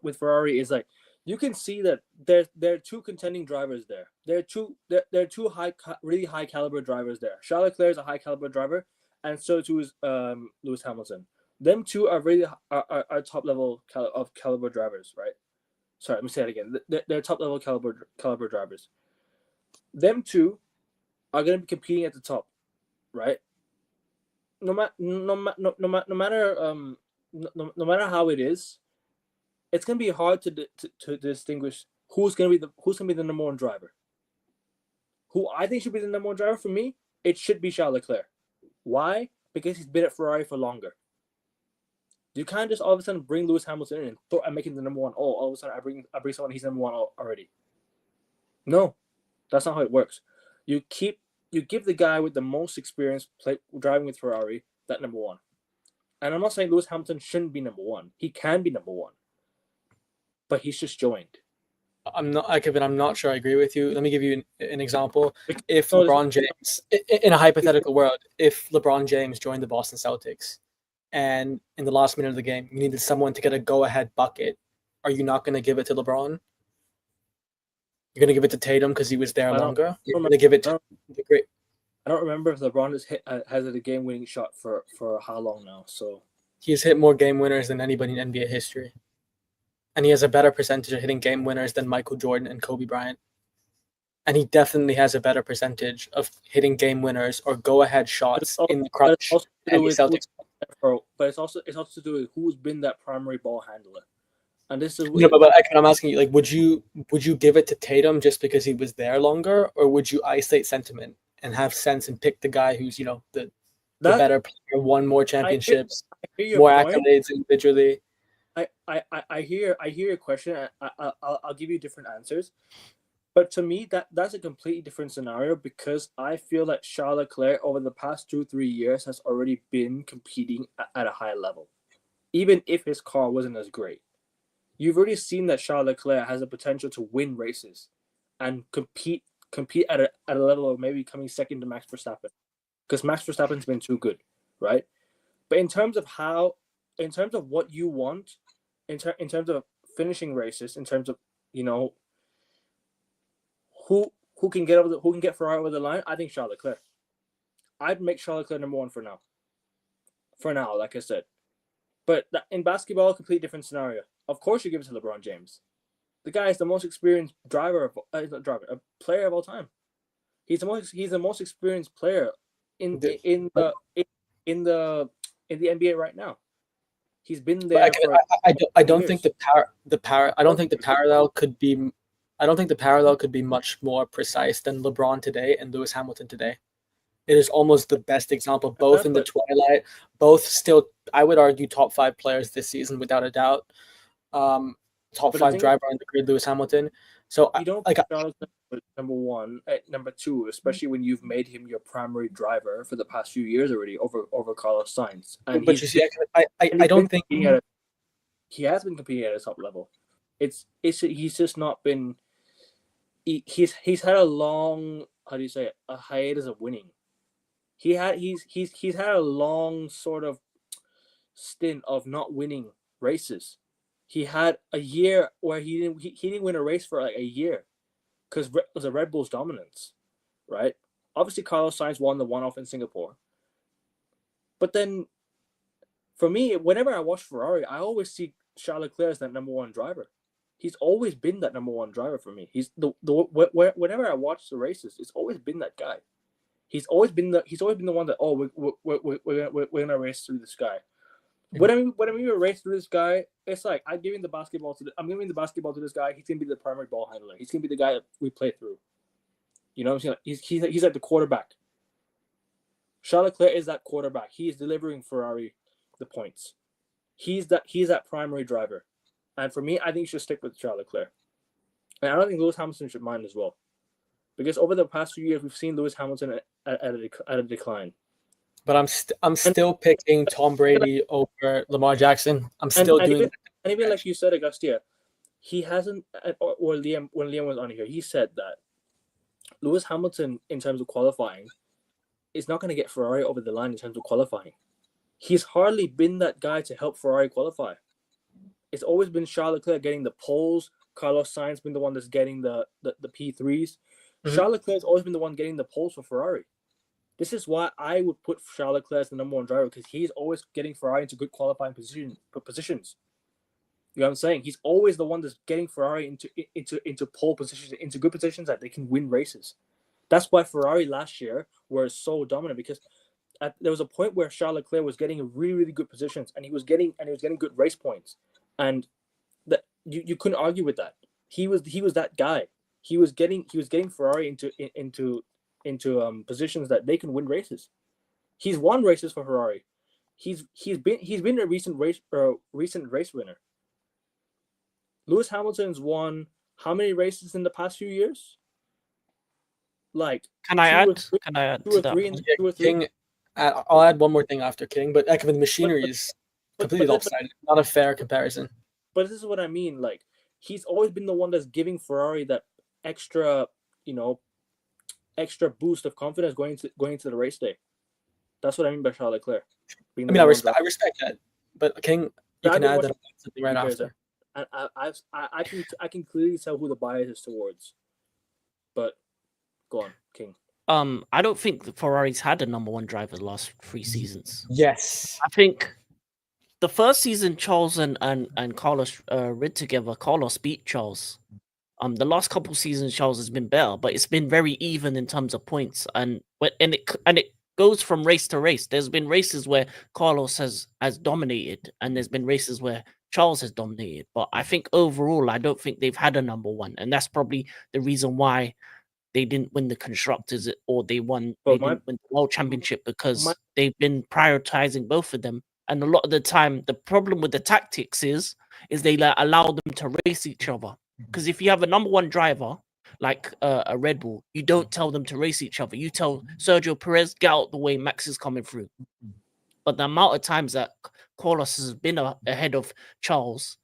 with Ferrari is like you can see that there are two contending drivers there. There are two really high caliber drivers there. Charles Leclerc is a high caliber driver, and so too is Lewis Hamilton. Them two are really are top level caliber drivers, right? Sorry, let me say it again. They're top level caliber drivers. Them two are going to be competing at the top, right? No matter how it is, it's going to be hard to distinguish who's going to be the number one driver. Who I think should be the number one driver for me, it should be Charles Leclerc. Why? Because he's been at Ferrari for longer. You can't just all of a sudden bring Lewis Hamilton in and make him the number one. Oh, all of a sudden I bring someone, he's number one already. No, that's not how it works. You give the guy with the most experience driving with Ferrari that number one. And I'm not saying Lewis Hamilton shouldn't be number one. He can be number one, but he's just joined. I'm not sure I agree with you. Let me give you an example. If LeBron James, in a hypothetical world, if LeBron James joined the Boston Celtics, and in the last minute of the game, you needed someone to get a go-ahead bucket, are you not going to give it to LeBron? You're going to give it to Tatum because he was there longer? You're going to give it to the great... I don't remember if LeBron has a game-winning shot for how long now. So he's hit more game winners than anybody in NBA history. And he has a better percentage of hitting game winners than Michael Jordan and Kobe Bryant. And he definitely has a better percentage of hitting game winners or go-ahead shots in the crunch. But it's also to do with who's been that primary ball handler. And this is but I'm asking you, like, would you give it to Tatum just because he was there longer, or would you isolate sentiment and have sense and pick the guy who's the better player, won more championships, more accolades individually? I hear your question. I'll give you different answers. But to me, that's a completely different scenario, because I feel that Charles Leclerc over the past 2-3 years has already been competing at a high level, even if his car wasn't as great. You've already seen that Charles Leclerc has the potential to win races and compete at a level of maybe coming second to Max Verstappen, because Max Verstappen's been too good, right? But in terms of what you want, in terms of finishing races, in terms of who can get Ferrari over the line, I think Charles Leclerc. I'd make Charles Leclerc number one for now. For now, like I said. But in basketball, a completely different scenario. Of course, you give it to LeBron James. The guy is the most experienced player of all time. He's the most experienced player in the NBA right now. He's been there. I don't think the parallel could be. I don't think the parallel could be much more precise than LeBron today and Lewis Hamilton today. It is almost the best example, both in the twilight, both still, I would argue, top 5 players this season without a doubt. Top 5 driver on the grid, Lewis Hamilton. So you don't number one, number two, especially when you've made him your primary driver for the past few years already over Carlos Sainz. And but you see, I don't think he has been competing at a top level. He's just not been. He's had a long, how do you say it, a hiatus of winning. He's had a long sort of stint of not winning races. He had a year where he didn't win a race for like a year because it was a Red Bull's dominance, right? Obviously, Carlos Sainz won the one-off in Singapore. But then, for me, whenever I watch Ferrari, I always see Charles Leclerc as that number one driver. He's always been that number one driver for me. He's whenever I watch the races, it's always been that guy. He's always been the one that we're gonna race through this guy. When I mean race through this guy, it's like I'm giving the basketball to this guy. He's gonna be the primary ball handler. He's gonna be the guy that we play through. You know what I'm saying? He's like the quarterback. Charles Leclerc is that quarterback. He is delivering Ferrari the points. He's that primary driver. And for me, I think you should stick with Charles Leclerc. And I don't think Lewis Hamilton should mind as well. Because over the past few years, we've seen Lewis Hamilton at a decline. But I'm still picking Tom Brady over Lamar Jackson. I'm still doing it. And even like you said, Augustia, he hasn't, or Liam, when Liam was on here, he said that Lewis Hamilton, in terms of qualifying, is not going to get Ferrari over the line in terms of qualifying. He's hardly been that guy to help Ferrari qualify. It's always been Charles Leclerc getting the poles. Carlos Sainz been the one that's getting the P3s. Mm-hmm. Charles Leclerc has always been the one getting the poles for Ferrari. This is why I would put Charles Leclerc as the number one driver, because he's always getting Ferrari into good qualifying positions. You know what I'm saying? He's always the one that's getting Ferrari into pole positions, into good positions that they can win races. That's why Ferrari last year were so dominant, because there was a point where Charles Leclerc was getting really, really good positions, and he was getting good race points, and that you couldn't argue with that. He was that guy. He was getting Ferrari into positions that they can win races. He's won races for Ferrari. He's been a recent race winner. Lewis Hamilton's won how many races in the past few years? Like, Can I add to that? King, I'll add one more thing after King, but the machinery is completely lopsided. Not a fair comparison. But this is what I mean. Like, he's always been the one that's giving Ferrari that extra boost of confidence going into the race day. That's what I mean by Charles Leclerc. I respect that, but King, you can add that something right after. And I can clearly tell who the bias is towards. But go on, King. I don't think the Ferrari's had a number one driver the last 3 seasons. Yes. I think the first season Charles and Carlos rid together, Carlos beat Charles. The last couple seasons Charles has been better, but it's been very even in terms of points, and it goes from race to race. There's been races where Carlos has dominated, and there's been races where Charles has dominated. But I think overall, I don't think they've had a number one, and that's probably the reason why they didn't win the constructors, or they didn't win the World Championship, because they've been prioritizing both of them. And a lot of the time, the problem with the tactics is they allow them to race each other. Because if you have a number one driver like a Red Bull, you don't tell them to race each other. You tell Sergio Perez, get out the way, Max is coming through. But the amount of times that Carlos has been ahead of Charles,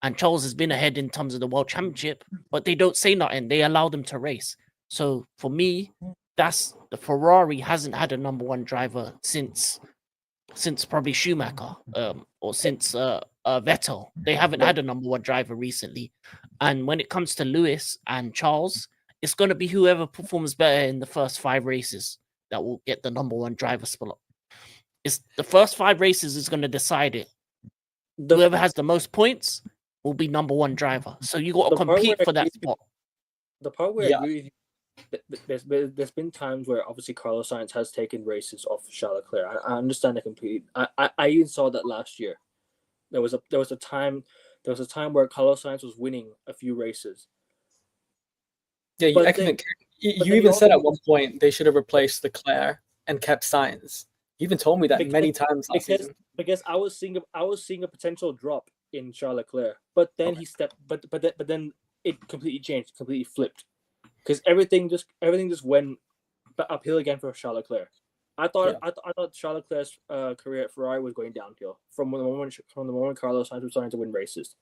and Charles has been ahead in terms of the World Championship, but they don't say nothing. They allow them to race. So for me, that's the Ferrari hasn't had a number one driver since probably Schumacher, or since Vettel. They haven't had a number one driver recently. And when it comes to Lewis and Charles, it's going to be whoever performs better in the first 5 races that will get the number one driver spot. It's the first 5 races is going to decide it. Whoever has the most points will be number one driver. So you got to compete for that spot. The part where I agree with you, there's been times where obviously Carlos Sainz has taken races off Charles Leclerc. I understand it completely. I even saw that last year. There was a time where Carlos Sainz was winning a few races. Yeah, you even said at one point they should have replaced Leclerc and kept Sainz. You even told me that many times last season. Because I was seeing a potential drop in Charles Leclerc, but then he stepped. But then it completely changed, completely flipped, because everything just went uphill again for Charles Leclerc. I thought Charles Leclerc's career at Ferrari was going downhill from the moment Carlos Sainz was starting to win races.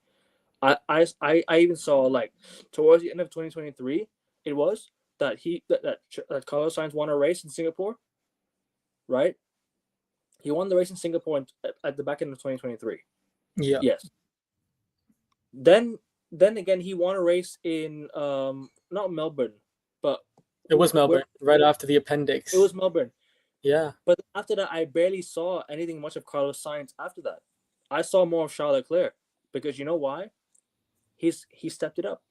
I even saw like towards the end of 2023, it was that that Carlos Sainz won a race in Singapore, right? He won the race in Singapore at the back end of 2023. Yeah. Yes. Then again, he won a race in not Melbourne, but It was Melbourne, right after the appendix. it was Melbourne. Yeah. But after that, I barely saw anything much of Carlos Sainz after that. I saw more of Charles Leclerc because you know why? He stepped it up.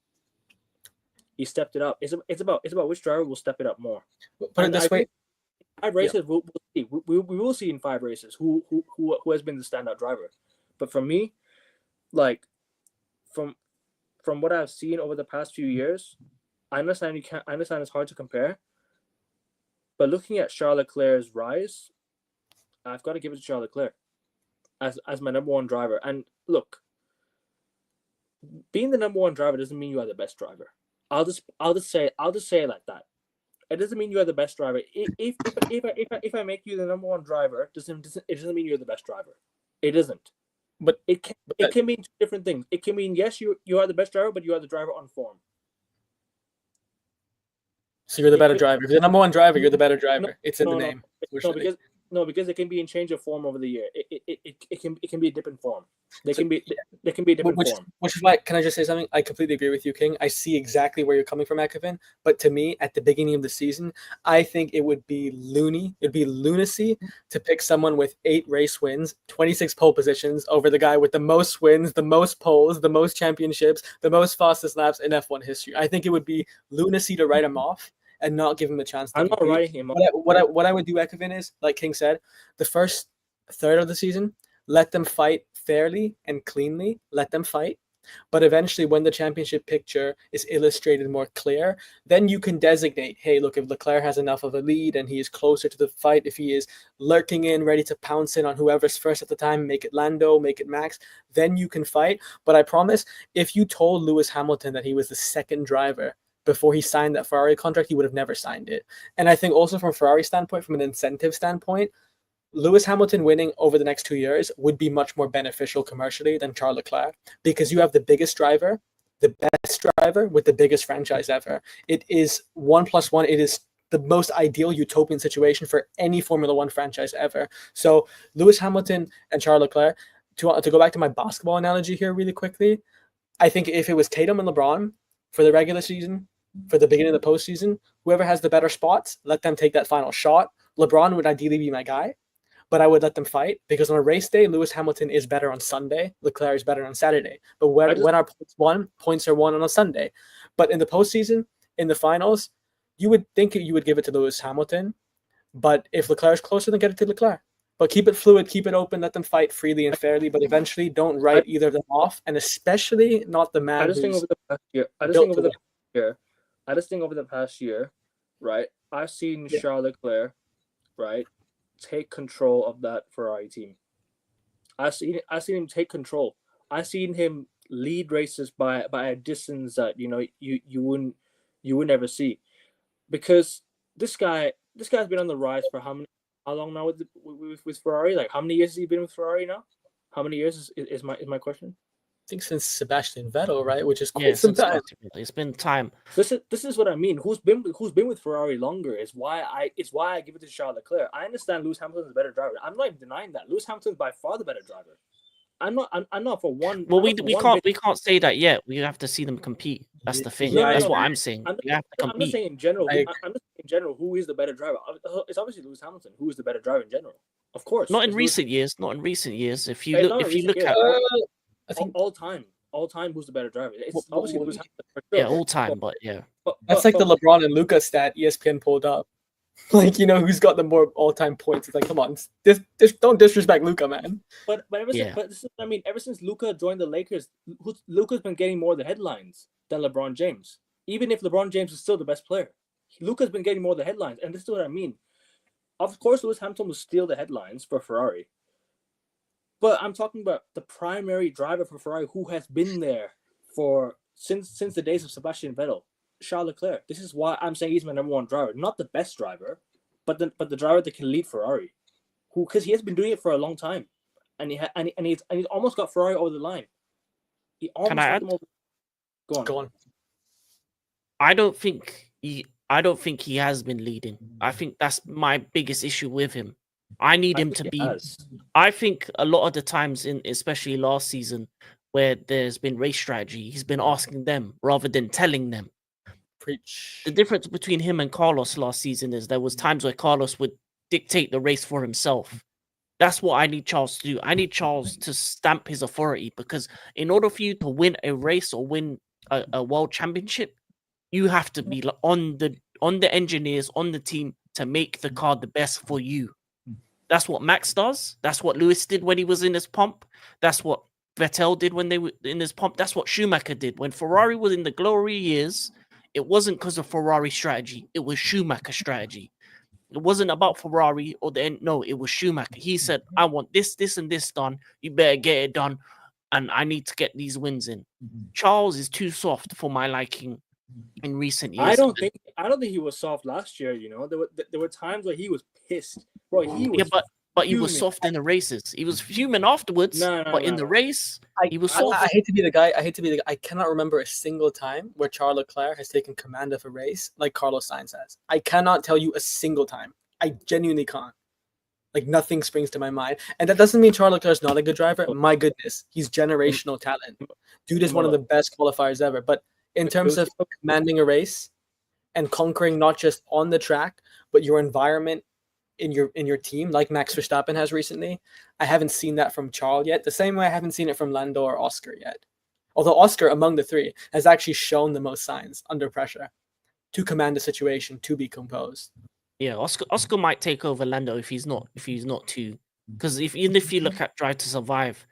He stepped it up. It's about which driver will step it up more. Put it this way. 5 races, we'll see. We will see in 5 races who has been the standout driver. But for me, like from what I've seen over the past few years, I understand it's hard to compare. But looking at Charles Leclerc's rise, I've got to give it to Charles Leclerc as my number one driver. And look, being the number one driver doesn't mean you are the best driver. I'll just say it like that. It doesn't mean you are the best driver. If I make you the number one driver, it doesn't mean you're the best driver. It isn't. But it can mean 2 different things. It can mean yes, you are the best driver, but you are the driver on form. So you're the better driver. If you're the number one driver, you're the better driver. It's in the name. Because it can be in change of form over the year. It can be a different form. There can be a different form. Which is why, can I just say something? I completely agree with you, King. I see exactly where you're coming from, Ekavin. But to me, at the beginning of the season, I think it would be loony. It'd be lunacy to pick someone with 8 race wins, 26 pole positions over the guy with the most wins, the most poles, the most championships, the most fastest laps in F1 history. I think it would be lunacy to write him off and not give him a chance to I'm not compete. writing him off. What I would do, Ekavin, is, like King said, the first third of the season, let them fight fairly and cleanly. Let them fight. But eventually, when the championship picture is illustrated more clear, then you can designate, hey, look, if Leclerc has enough of a lead and he is closer to the fight, if he is lurking in, ready to pounce in on whoever's first at the time, make it Lando, make it Max, then you can fight. But I promise, if you told Lewis Hamilton that he was the second driver before he signed that Ferrari contract, he would have never signed it. And I think also from a Ferrari standpoint, from an incentive standpoint, Lewis Hamilton winning over the next 2 years would be much more beneficial commercially than Charles Leclerc, because you have the biggest driver, the best driver with the biggest franchise ever. It is 1+1. It is the most ideal utopian situation for any Formula One franchise ever. So Lewis Hamilton and Charles Leclerc, to go back to my basketball analogy here really quickly, I think if it was Tatum and LeBron for the regular season, for the beginning of the postseason, whoever has the better spots, let them take that final shot. LeBron would ideally be my guy, but I would let them fight, because on a race day, Lewis Hamilton is better on Sunday. Leclerc is better on Saturday. But when our points are won on a Sunday. But in the postseason, in the finals, you would think you would give it to Lewis Hamilton. But if Leclerc is closer, then get it to Leclerc. But keep it fluid, keep it open, let them fight freely and fairly. But eventually, don't write either of them off, and especially not the man. I just think over the past year, right? I've seen Charles Leclerc, right, take control of that Ferrari team. I've seen him take control. I've seen him lead races by a distance that you wouldn't ever see, because this guy's been on the rise for how long now with Ferrari? Like, how many years has he been with Ferrari now? How many years is my question? I think since Sebastian Vettel, right? Which is quite some time. It's been time. This is what I mean. Who's been with Ferrari longer is why I give it to Charles Leclerc. I understand Lewis Hamilton is a better driver. I'm not even denying that. Lewis Hamilton is by far the better driver. I'm not for one. Well, we can't say that yet. We have to see them compete. That's the thing. That's what I'm saying. We have to compete. I'm just saying in general. I'm just saying in general, who is the better driver? It's obviously Lewis Hamilton. Who is the better driver in general? Of course. Not in recent years. If you look at I think all time, who's the better driver? It's obviously Lewis Hamilton for sure. Yeah, all time, but yeah. That's like the LeBron and Luka stat ESPN pulled up. Like, who's got the more all-time points? It's like, come on, don't disrespect Luka, man. But this is what I mean. Ever since Luka joined the Lakers, Luka's been getting more of the headlines than LeBron James. Even if LeBron James is still the best player, Luka's been getting more of the headlines, and this is what I mean. Of course, Lewis Hamilton will steal the headlines for Ferrari. But I'm talking about the primary driver for Ferrari, who has been there since the days of Sebastian Vettel, Charles Leclerc. This is why I'm saying he's my number one driver, not the best driver, but the driver that can lead Ferrari, because he has been doing it for a long time, and he's almost got Ferrari over the line. He almost I took add? them over. Go on. Go on. I don't think he has been leading. I think that's my biggest issue with him. I need him think to he be. has. I think a lot of the times, especially last season, where there's been race strategy, he's been asking them rather than telling them. Preach. The difference between him and Carlos last season is there was times where Carlos would dictate the race for himself. That's what I need Charles to do. I need Charles to stamp his authority, because in order for you to win a race or win a world championship, you have to be on the engineers, on the team, to make the car the best for you. That's what Max does. That's what Lewis did when he was in his pump. That's what Vettel did when they were in his pump. That's what Schumacher did when Ferrari was in the glory years. It wasn't because of Ferrari strategy. It was Schumacher strategy. It wasn't about Ferrari or the end. No, it was Schumacher. He said, I want this, this, and this done. You better get it done. And I need to get these wins in. Charles is too soft for my liking in recent years. I don't think he was soft last year. You know, there were times where he was pissed, bro. He was. Yeah, but he was fuming. soft in the races. He was human afterwards. But in the race, he was soft. I hate to be the guy. I cannot remember a single time where Charles Leclerc has taken command of a race like Carlos Sainz has. I cannot tell you a single time. I genuinely can't. Like, nothing springs to my mind. And that doesn't mean Charles Leclerc is not a good driver. My goodness, he's generational talent. Dude is one of the best qualifiers ever. But in terms of commanding a race and conquering not just on the track, but your environment in your team, like Max Verstappen has recently, I haven't seen that from Charles yet. The same way I haven't seen it from Lando or Oscar yet. Although Oscar, among the three, has actually shown the most signs under pressure to command the situation, to be composed. Yeah, Oscar might take over Lando if he's not too. Because even if you look at Drive to Survive,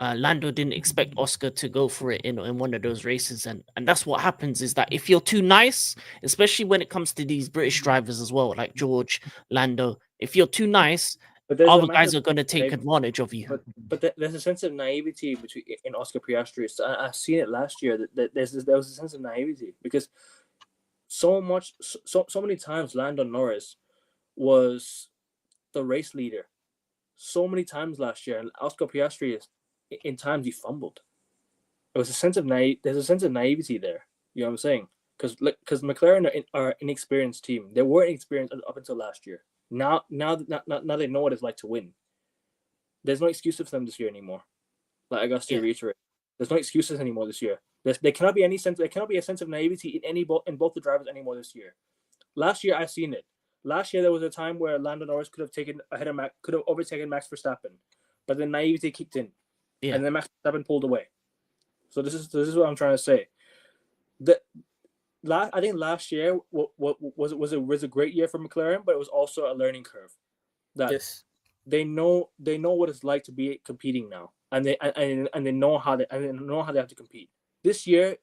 Lando didn't expect Oscar to go for it in one of those races, and that's what happens, is that if you're too nice, especially when it comes to these British drivers as well, like George, Lando, if you're too nice, other guys are going to take advantage of you. But there's a sense of naivety in Oscar Piastri. So I've seen it last year that there was a sense of naivety, because so many times Lando Norris was the race leader. So many times last year, and Oscar Piastri in times he fumbled. There's a sense of naivety there. You know what I'm saying? Because McLaren are an inexperienced team. They weren't experienced up until last year. Now they know what it's like to win. There's no excuses for them this year anymore. Like I got to reiterate, there's no excuses anymore this year. There cannot be any sense. There cannot be a sense of naivety in both the drivers anymore this year. Last year I've seen it. Last year there was a time where Lando Norris could have overtaken Max Verstappen, but the naivety kicked in, and then Max Verstappen pulled away. So this is what I'm trying to say. I think last year was a great year for McLaren, but it was also a learning curve. They know what it's like to be competing now, and they know how they have to compete. This year,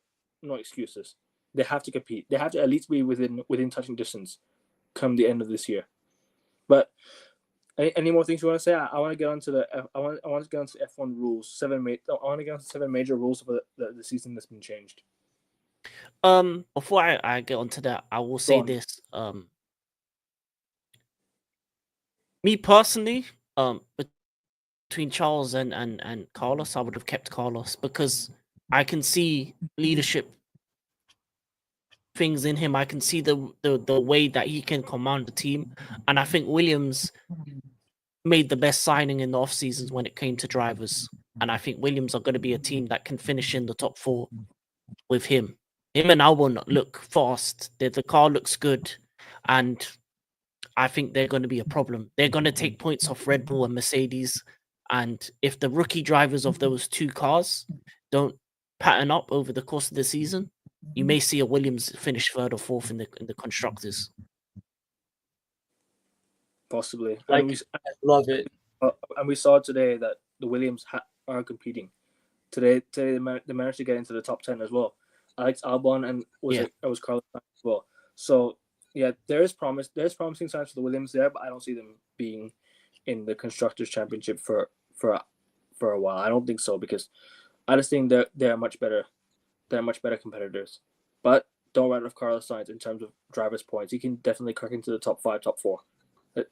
no excuses. They have to compete. They have to at least be within touching distance come the end of this year. But any more things you want to say? I want to get onto F1 rules. I want to get onto 7 major rules of the season that's been changed. Before I get onto that, I will say this. Me personally, between Charles and Carlos, I would have kept Carlos, because I can see leadership things in him. I can see the way that he can command the team, and I think Williams made the best signing in the off seasons when it came to drivers. And I think Williams are going to be a team that can finish in the top 4 with him. Him and Albon look fast. The car looks good, and I think they're going to be a problem. They're going to take points off Red Bull and Mercedes, and if the rookie drivers of those 2 cars don't pattern up over the course of the season, you may see a Williams finish 3rd or 4th in the constructors. Possibly. I love it. And we saw today that the Williams are competing. Today they managed to get into the top 10 as well. Alex Albon and it was Carlos as well. So yeah, there's promising signs for the Williams there, but I don't see them being in the Constructors' Championship for a while. I don't think so, because I just think they're much better. They're much better competitors. But don't write off Carlos Sainz in terms of drivers' points. He can definitely crack into the top 5, top 4.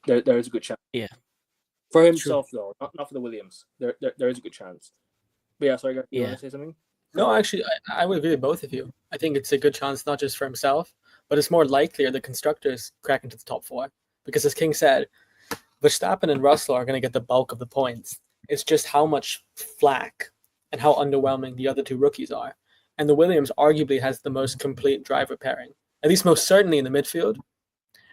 There is a good chance. Yeah. For himself, though, not for the Williams. There is a good chance. But yeah, sorry, you want to say something? No, actually, I would agree with both of you. I think it's a good chance, not just for himself, but it's more likelier the constructors crack into the top four. Because as King said, Verstappen and Russell are going to get the bulk of the points. It's just how much flack and how underwhelming the other two rookies are. And the Williams arguably has the most complete driver pairing, at least most certainly in the midfield.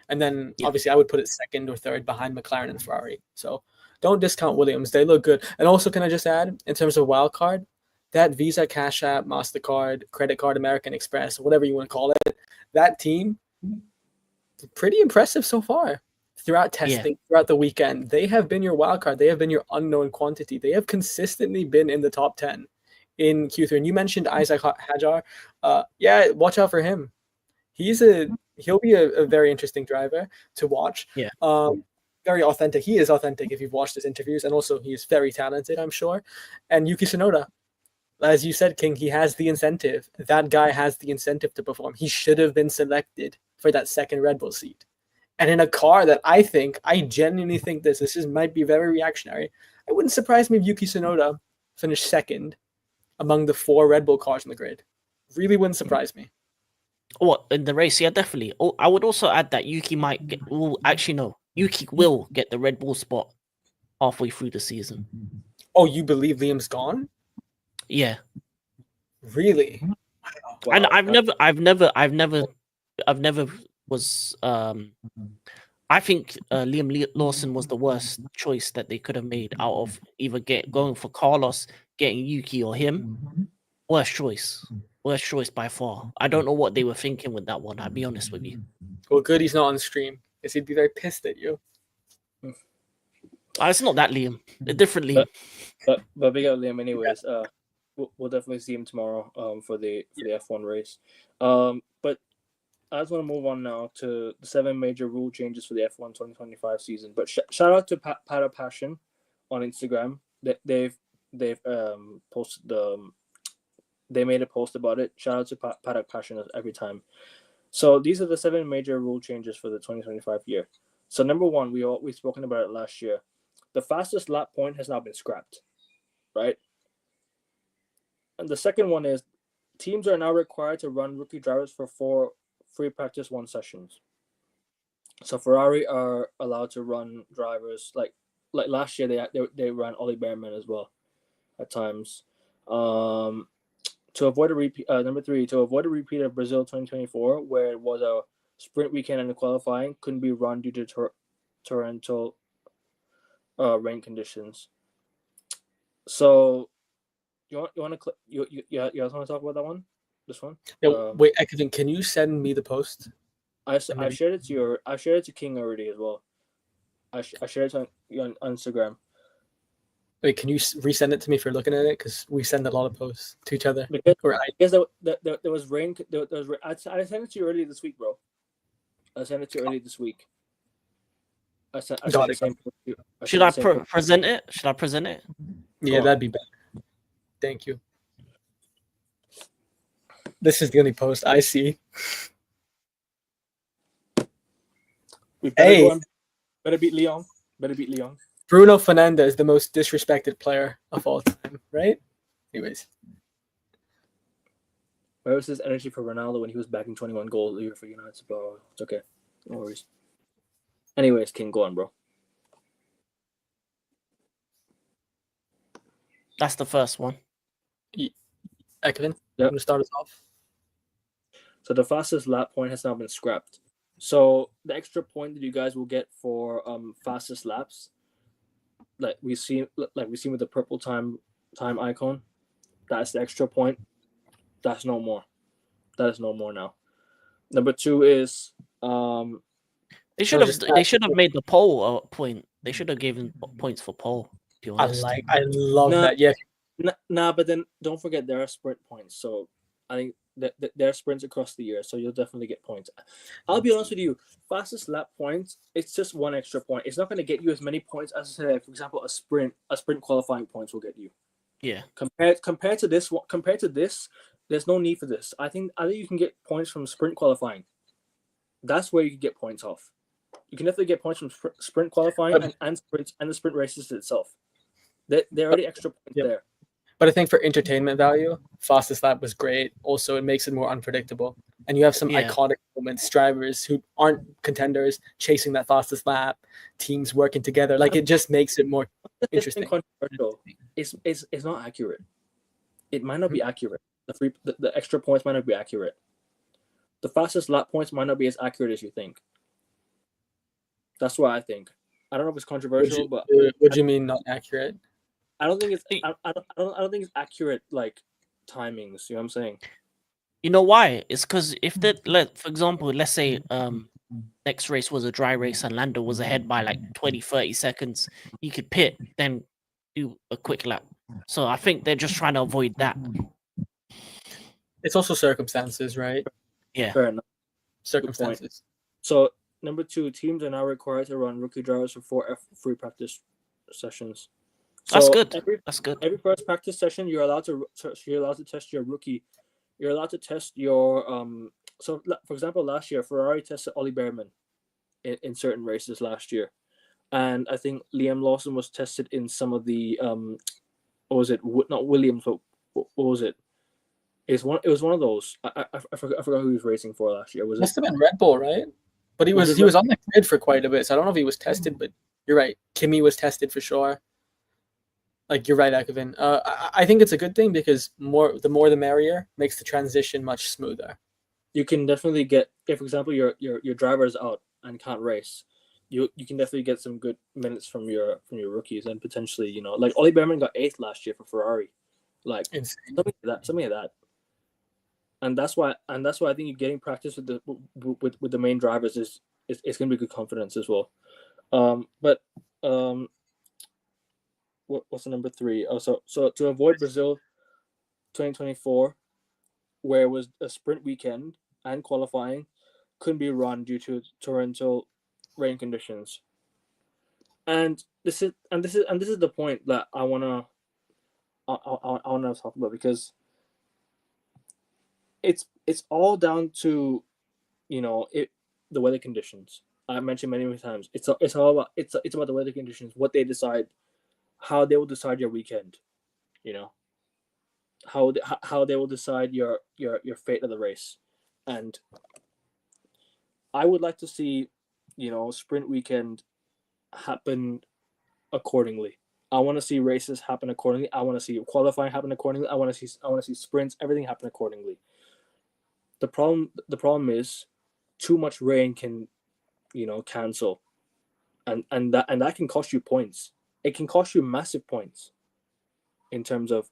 And then obviously I would put it second or third behind McLaren and Ferrari. So don't discount Williams. They look good. And also, can I just add, in terms of wild card, that Visa, Cash App, MasterCard, Credit Card, American Express, whatever you want to call it, that team, pretty impressive so far. Throughout testing, throughout the weekend, they have been your wild card. They have been your unknown quantity. They have consistently been in the top 10 in Q3. And you mentioned Isaac Hajar. Yeah, watch out for him. He'll be a very interesting driver to watch. Yeah. Very authentic. He is authentic if you've watched his interviews, and also he is very talented, I'm sure. And Yuki Tsunoda, as you said, King, he has the incentive. That guy has the incentive to perform. He should have been selected for that second Red Bull seat. And in a car that I genuinely think this might be very reactionary. It wouldn't surprise me if Yuki Tsunoda finished second among the 4 Red Bull cars on the grid. Really wouldn't surprise me. What, in the race? Yeah, definitely. Oh, I would also add that Yuki Yuki will get the Red Bull spot halfway through the season. Oh, you believe Liam's gone? Yeah. Really? Wow. And I've never was I think Liam Lawson was the worst choice that they could have made out of either going for Carlos, getting Yuki, or him. Worst choice by far. I don't know what they were thinking with that one, I'll be honest with you. Well, good he's not on stream, because he'd be very pissed at you. It's not that Liam. A different Liam. But big up Liam anyways. We'll definitely see him tomorrow for the F1 race. But I just want to move on now to the 7 major rule changes for the F1 2025 season. But shout out to Paddock Passion on Instagram. They've posted they made a post about it. Shout out to Paddock Passion every time. So these are the 7 major rule changes for the 2025 year. So number 1, we've spoken about it last year. The fastest lap point has now been scrapped, right? And the second one is teams are now required to run rookie drivers for 4 free practice 1 sessions. So Ferrari are allowed to run drivers like last year they ran Ollie Behrman as well at times. To avoid a repeat, number 3, to avoid a repeat of Brazil 2024, where it was a sprint weekend and the qualifying couldn't be run due to torrential rain conditions. So you want to talk about that one? This one? Yeah, wait, Ekvin, can you send me the post? I shared it to you. I shared it to King already as well. I shared it on Instagram. Wait, can you resend it to me if you're looking at it? Because we send a lot of posts to each other. Because there was rain. I sent it to you earlier this week, bro. I sent it to you earlier this week. Should I present it? Should I present it? Yeah, that'd be better. Thank you. This is the only post I see. Better beat Leon. Bruno Fernandes is the most disrespected player of all time, right? Anyways. Where was his energy for Ronaldo when he was backing 21 goals a year for United? Bro, it's okay. No worries. Anyways, King, go on, bro. That's the first one. Ekvin, you want to start us off? So the fastest lap point has now been scrapped. So the extra point that you guys will get for fastest laps, like we see with the purple time icon, that's the extra point. That's no more. That is no more now. Number 2 is they should have made the pole a point. They should have given points for pole. I love that. Yeah. But then don't forget there are sprint points. So I think that there are sprints across the year, so you'll definitely get points. I'll be honest with you, fastest lap points, it's just 1 extra point. It's not going to get you as many points as, say, for example, a sprint qualifying points will get you. Yeah. Compared to this, there's no need for this. I think you can get points from sprint qualifying. That's where you can get points off. You can definitely get points from sprint qualifying and the sprint races itself. They're already extra points there. But I think for entertainment value, fastest lap was great. Also, it makes it more unpredictable. And you have some Yeah. iconic moments, drivers who aren't contenders chasing that fastest lap, teams working together. Like it just makes it more It's interesting. controversial. It's not accurate. It might not be accurate. The extra points might not be accurate. The fastest lap points might not be as accurate as you think. That's what I think. I don't know if it's controversial, but What do you mean not accurate? I don't think it's I don't think it's accurate like timings. You know what I'm saying? You know why? It's because if for example, let's say next race was a dry race and Lando was ahead by like 20, 30 seconds, he could pit, then do a quick lap. So I think they're just trying to avoid that. It's also circumstances, right? Yeah. Fair enough. Circumstances. So number 2, teams are now required to run rookie drivers for 4 free practice sessions. That's So good. Every That's good. first practice session, you're allowed to test your rookie. You're allowed to test your So for example, last year Ferrari tested Ollie Behrman in certain races last year, and I think Liam Lawson was tested in some of the what was it? Not Williams, but what was it? It was one of those. I forgot who he was racing for last year. Was Must it? have been Red Bull, right? But he was on the grid for quite a bit, so I don't know if he was tested, but you're right. Kimi was tested for sure. Like you're right, Akavin. I think it's a good thing because the more the merrier, makes the transition much smoother. You can definitely get, if for example your driver's out and can't race, you can definitely get some good minutes from your rookies, and potentially, you know, like Ollie Behrman got 8th last year for Ferrari, like Insane. something like that. And that's why I think getting practice with the main drivers is going to be good confidence as well. What's the number 3? Oh, so to avoid Brazil 2024, where it was a sprint weekend and qualifying couldn't be run due to torrential rain conditions. And this is the point that I wanna talk about, because it's all down to, you know, the weather conditions. I mentioned many times. It's all about the weather conditions, what they decide, how they will decide your weekend, you know, how they will decide your fate of the race. And I would like to see, you know, sprint weekend happen accordingly. I want to see races happen accordingly. I want to see qualifying happen accordingly. I want to see sprints, everything happen accordingly. The problem is too much rain can, you know, cancel, and that can cost you points. It can cost you massive points in terms of,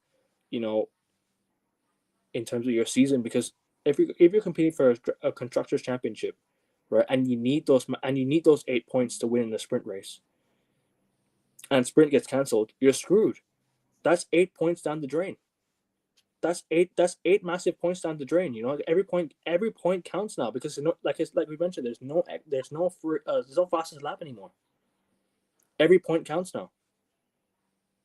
you know, in terms of your season, because if you're competing for a constructors championship, right, and you need those 8 points to win in the sprint race, and sprint gets cancelled, you're screwed. That's 8 points down the drain. That's eight massive points down the drain. You know, every point counts now, because like we mentioned, there's no fastest lap anymore. Every point counts now.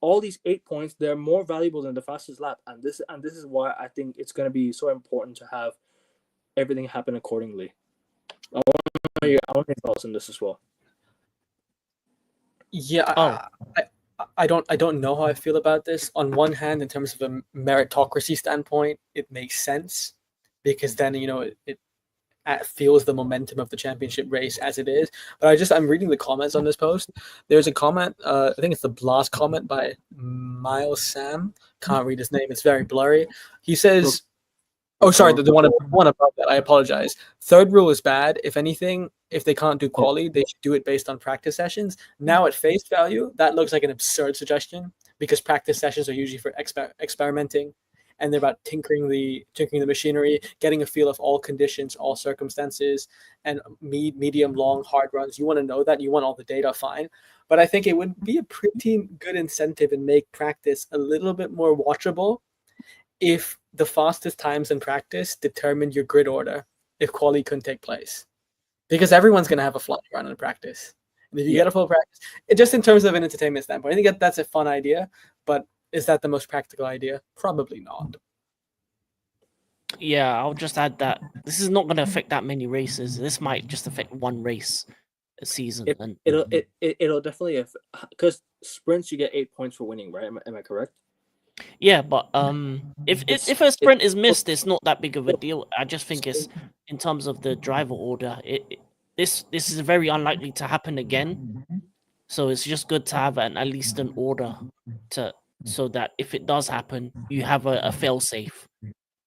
All these 8 points, they're more valuable than the fastest lap, and this is why I think it's going to be so important to have everything happen accordingly. I want your thoughts on this as well. Yeah, I don't know how I feel about this. On one hand, in terms of a meritocracy standpoint, it makes sense, because then, you know, it feels the momentum of the championship race as it is. But I'm reading the comments on this post. There's a comment, I think it's the Blast comment by Miles Sam. Can't read his name, it's very blurry. He says, oh, sorry, the one above that, I apologize. Third rule is bad. If anything, if they can't do quali, they should do it based on practice sessions. Now, at face value, that looks like an absurd suggestion, because practice sessions are usually for experimenting, and they're about tinkering the machinery, getting a feel of all conditions, all circumstances, and medium, long, hard runs. You want to know that. You want all the data, fine. But I think it would be a pretty good incentive and make practice a little bit more watchable if the fastest times in practice determined your grid order if quali couldn't take place. Because everyone's going to have a fly run in practice. And if you get a full practice, just in terms of an entertainment standpoint, I think that's a fun idea, but is that the most practical idea? Probably not. Yeah, I'll just add that this is not going to affect that many races. This might just affect one race a season. It'll definitely, because sprints you get 8 points for winning, right? Am I correct? Yeah, but if a sprint is missed, it's not that big of a deal. I just think it's in terms of the driver order. This is very unlikely to happen again. So it's just good to have at least an order so that if it does happen, you have a fail safe.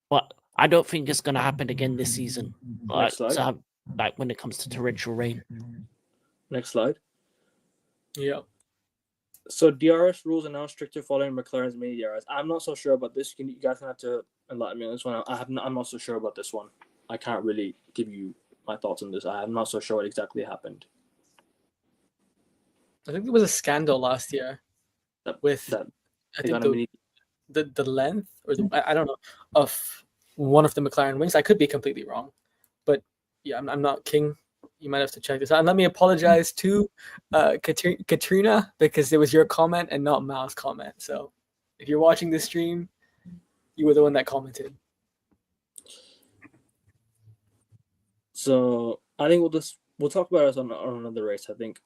But I don't think it's gonna happen again this season. Next slide. To have, like when it comes to torrential rain. Next slide. Yeah. So DRS rules are now stricter following McLaren's mini DRS. I'm not so sure about this. You guys have to enlighten me on this one. I'm not so sure about this one. I can't really give you my thoughts on this. I'm not so sure what exactly happened. I think there was a scandal last year with I think the length or I don't know of one of the McLaren wings. I could be completely wrong, but yeah, I'm not King. You might have to check this out. And let me apologize to Katrina because it was your comment and not Mao's comment. So if you're watching this stream, you were the one that commented. So I think we'll talk about it on another race. I think,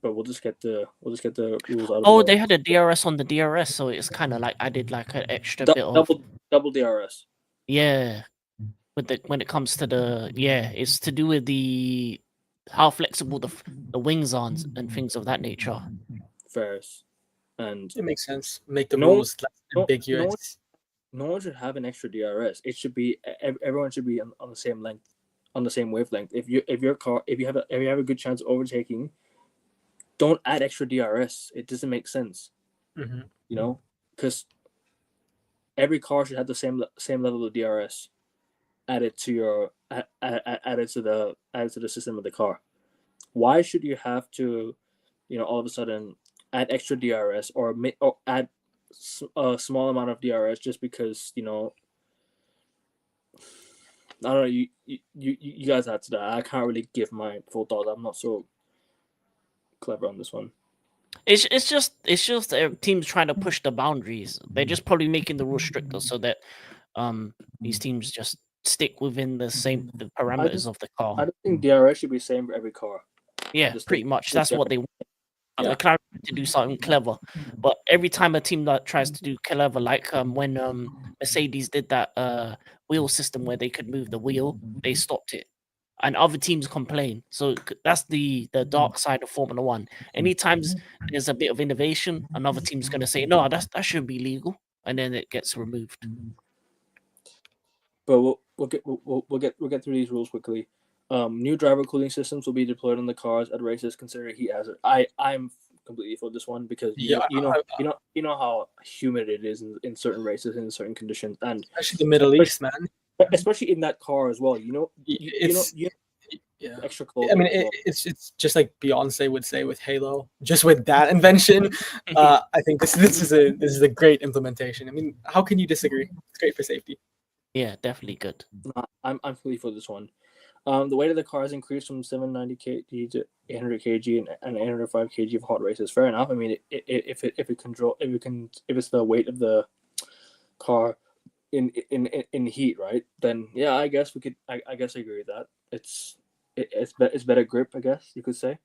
but we'll just get the rules out. Oh, they had a DRS on the DRS, so it's kind of like added like an extra bit of double DRS. Yeah, when it comes to it's to do with how flexible the wings are and things of that nature. Fairs, and it makes sense. Make the rules less ambiguous. No one should have an extra DRS. It should be everyone should be on the same length, on the same wavelength. If you have a good chance of overtaking, don't add extra DRS. It doesn't make sense. Mm-hmm. You know, because every car should have the same level of DRS added to the system of the car. Why should you have to, all of a sudden add extra DRS or add a small amount of DRS just because I don't know. You guys add to that. I can't really give my full thoughts. I'm not so clever on this one. It's just teams trying to push the boundaries. They're just probably making the rules stricter so that these teams just stick within the parameters of the car. I don't think DRS should be the same for every car. Yeah, pretty much. That's what they want. McLaren to do something clever, but every time a team that tries to do clever, like when Mercedes did that wheel system where they could move the wheel, they stopped it, and other teams complain. So that's the dark side of Formula One. Anytime there's a bit of innovation, another team's going to say, no, that shouldn't be legal, and then it gets removed. But we'll get through these rules quickly. New driver cooling systems will be deployed on the cars at races considered heat hazard. I'm completely for this one because you know how humid it is in certain races in certain conditions, and especially the Middle East, man. Especially in that car as well. Extra cold. I mean, it's just like Beyonce would say with Halo. Just with that invention, I think this is a great implementation. I mean, how can you disagree? It's great for safety. Yeah, definitely good. I'm fully for this one. The weight of the car has increased from 790 kg to 800 kg and 805 kg of hot races. Fair enough. I mean, if it's the weight of the car in heat, right? Then yeah, I guess we could. I guess I agree with that. It's better grip, I guess you could say.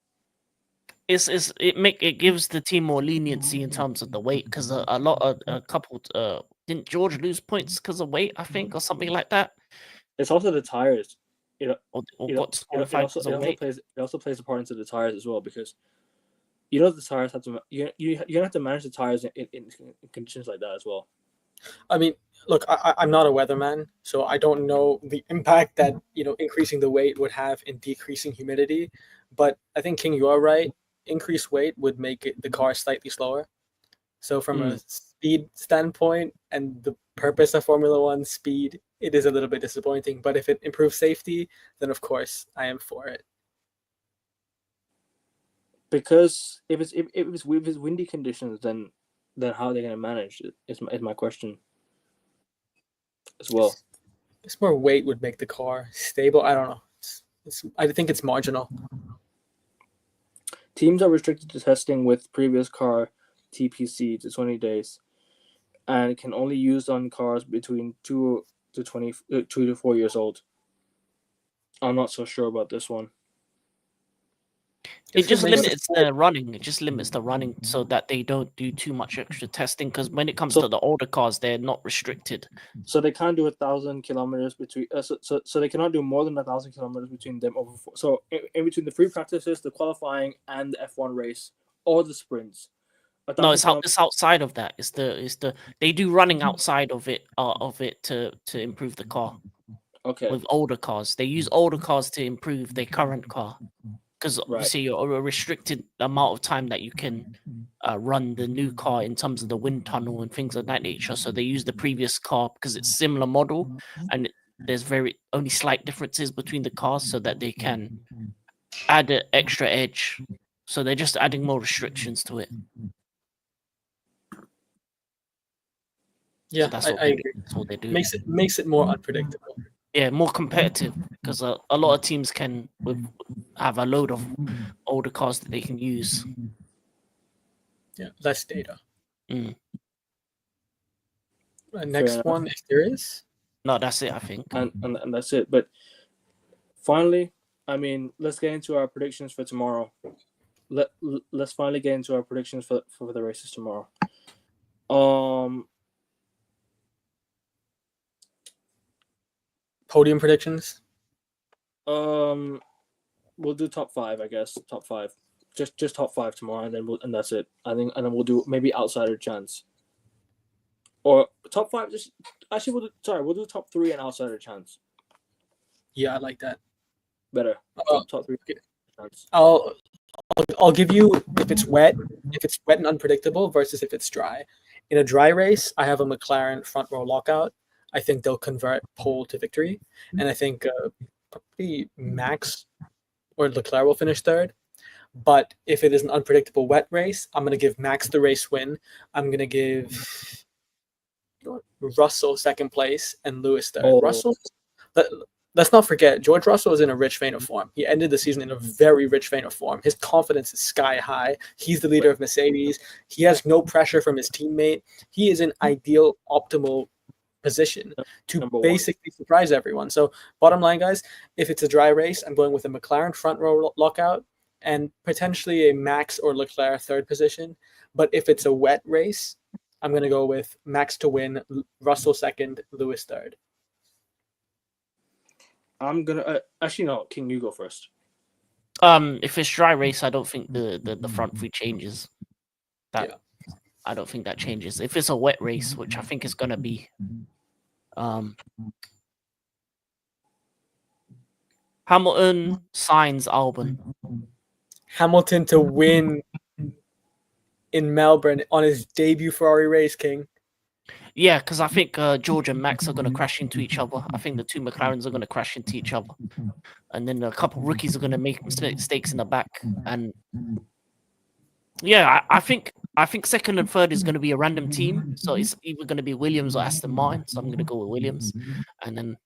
It gives the team more leniency in terms of the weight because a couple didn't George lose points because of weight, I think, or something like that. It's also the tires. It also plays a part into the tires as well because the tires have to you have to manage the tires in conditions like that as well. I mean, look, I'm not a weatherman, so I don't know the impact that increasing the weight would have in decreasing humidity. But I think, King, you are right. Increased weight would make the car slightly slower. So from a speed standpoint and the purpose of Formula One speed, it is a little bit disappointing. But if it improves safety, then of course I am for it. Because if it's windy conditions, then how are they going to manage it? Is my question as well. It's more weight would make the car stable. I don't know. I think it's marginal. Teams are restricted to testing with previous car TPC to 20 days, and can only use on cars between 2 to 4 years old. I'm not so sure about this one. It just makes limits the running. It just limits the running so that they don't do too much extra testing. Because when it comes So- to the older cars, they're not restricted. So they can't do 1,000 kilometers between. So they cannot do more than 1,000 kilometers between them over. So in between the free practices, the qualifying, and the F1 race, or the sprints. No, it's outside of that. It's the they do running outside of it to improve the car Okay. with older cars. They use older cars to improve their current car because Right. obviously you're a restricted amount of time that you can run the new car in terms of the wind tunnel and things of that nature. So they use the previous car because it's similar model and there's only slight differences between the cars so that they can add an extra edge. So they're just adding more restrictions to it. Yeah, So that's I what they do. agree. That's what they do. Makes it more unpredictable. Yeah, more competitive because a lot of teams can have a load of older cars that they can use. Yeah, less data. Mm. Next enough. one, if there is. No, that's it. I think. And that's it. But finally, I mean, let's get into our predictions for tomorrow. Let's finally get into our predictions for the races tomorrow. Podium predictions. We'll do top 5, I guess. Top 5, just top 5 tomorrow, and then that's it. I think, and then we'll do maybe outsider chance, or top 5. Just actually, we'll do top 3 and outsider chance. Yeah, I like that. Better. Top 3 chance. I'll give you if it's wet and unpredictable versus if it's dry. In a dry race, I have a McLaren front row lockout. I think they'll convert pole to victory, and I think probably Max or Leclerc will finish third. But if it is an unpredictable wet race, I'm going to give Max the race win. I'm going to give Russell second place and Lewis third. Oh. Russell, let's not forget, George Russell is in a rich vein of form. He ended the season in a very rich vein of form. His confidence is sky high. He's the leader of Mercedes. He has no pressure from his teammate. He is in ideal, optimal position to basically surprise everyone. So bottom line, guys, if it's a dry race, I'm going with a McLaren front row lockout and potentially a Max or Leclerc third position. But if it's a wet race, I'm going to go with Max to win, Russell second, Lewis third. I'm gonna actually no. King, you go first. If it's dry race, I don't think the front three changes. I don't think that changes. If it's a wet race, which I think is gonna be, Hamilton, Sainz, Albon. Hamilton to win in Melbourne on his debut Ferrari race, King. Yeah, because I think George and Max are going to crash into each other. I think the two McLarens are going to crash into each other. And then a couple rookies are going to make mistakes in the back. And yeah, I think second and third is going to be a random team. So it's either going to be Williams or Aston Martin. So I'm going to go with Williams. And then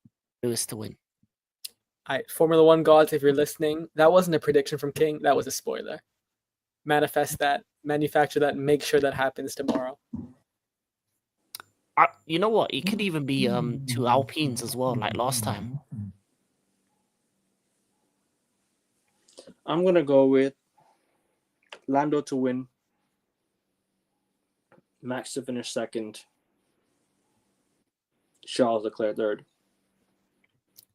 Lewis to win. All right, Formula One gods, if you're listening, that wasn't a prediction from King. That was a spoiler. Manifest that, manufacture that, and make sure that happens tomorrow. You know what? It could even be two Alpines as well, like last time. I'm gonna go with Lando to win, Max to finish second, Charles Leclerc third.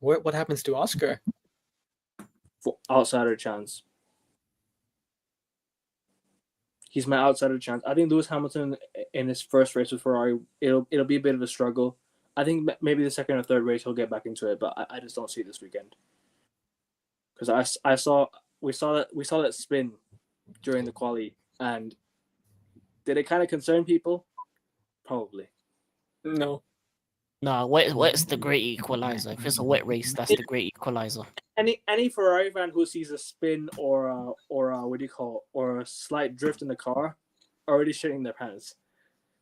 What happens to Oscar? For outsider chance. He's my outsider chance. I think Lewis Hamilton in his first race with Ferrari, it'll be a bit of a struggle. I think maybe the second or third race he'll get back into it, but I just don't see it this weekend. Because we saw that spin during the quali, and did it kind of concern people? Probably. No. No, wet's the great equalizer. If it's a wet race, that's the great equalizer. Any Ferrari fan who sees a spin or what do you call, or a slight drift in the car, already shitting their pants,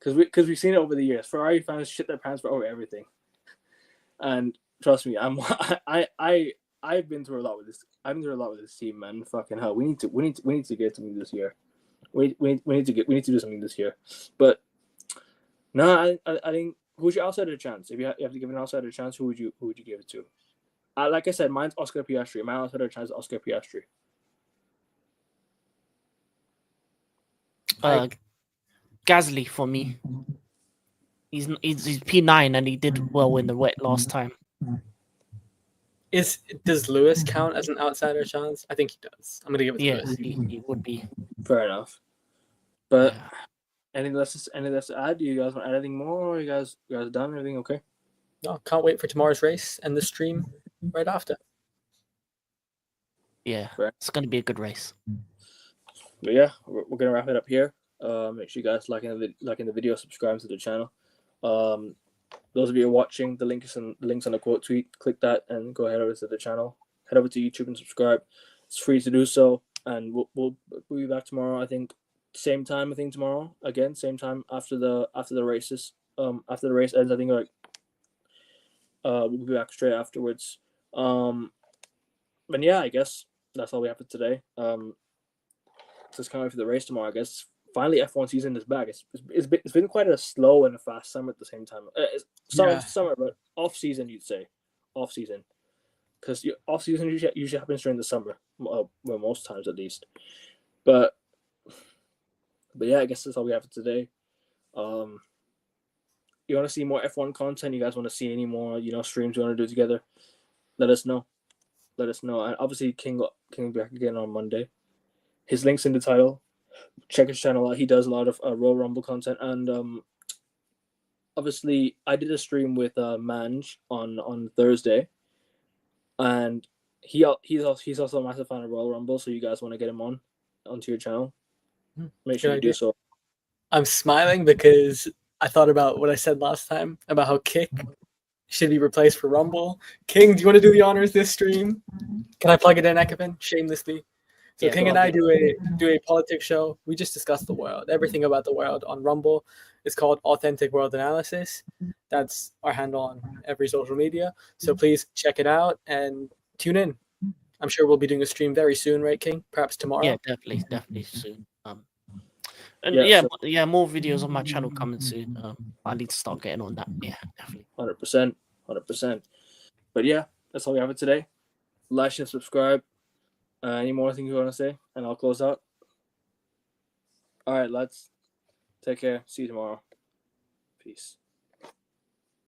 because we've seen it over the years. Ferrari fans shit their pants over everything, and trust me, I've been through a lot with this. I've been through a lot with this team, man. Fucking hell, we need to get something this year. We need to do something this year. But no, I think. Who's your outsider chance? If you have to give an outsider chance, who would you give it to? Like I said, mine's Oscar Piastri. My outsider chance is Oscar Piastri. Gasly for me. He's P9 and he did well in the wet last time. Does Lewis count as an outsider chance? I think he does. I'm gonna give it to Yeah, Lewis. he would be. Fair enough. But Yeah. anything else to add? Do you guys want to add anything more? Or you guys done? Everything okay? No, can't wait for tomorrow's race and the stream right after. Yeah, Fair. it's gonna be a good race. But yeah, we're gonna wrap it up here. Make sure you guys liking the video, subscribe to the channel. Those of you watching, the links on the quote tweet. Click that and go ahead over to the channel. Head over to YouTube and subscribe. It's free to do so, and we'll be back tomorrow. I think same time. I think tomorrow again, same time after the races. After the race ends, I think we'll be back straight afterwards. But yeah, I guess that's all we have for today. Just can't wait for the race tomorrow. I guess finally F1 season is back. It's been quite a slow and a fast summer at the same time. Summer, but off season you'd say, off season, because off season usually happens during the summer, well most times at least. But yeah, I guess that's all we have for today. You want to see more F1 content? You guys want to see any more streams you want to do together? Let us know. And obviously King will be back again on Monday. His link's in the title. Check his channel out. He does a lot of Royal Rumble content, and obviously I did a stream with Manj on Thursday, and he's also a massive fan of Royal Rumble. So you guys want to get him onto your channel? Make sure you do so. I'm smiling because I thought about what I said last time about how Kick should be replaced for Rumble. King, do you want to do the honors this stream? Can I plug it in, Ekapin? Shamelessly. So Yeah, King and I do a politics show. We just discuss the world, everything about the world on Rumble. It's called Authentic World Analysis. That's our handle on every social media. So please check it out and tune in. I'm sure we'll be doing a stream very soon, right, King? Perhaps tomorrow. Yeah, definitely soon. And Yeah, more videos on my channel coming soon. I need to start getting on that. Yeah, definitely. 100%. But yeah, that's all we have for today. Like and subscribe. Any more things you want to say? And I'll close out. All right, lads. Take care. See you tomorrow. Peace.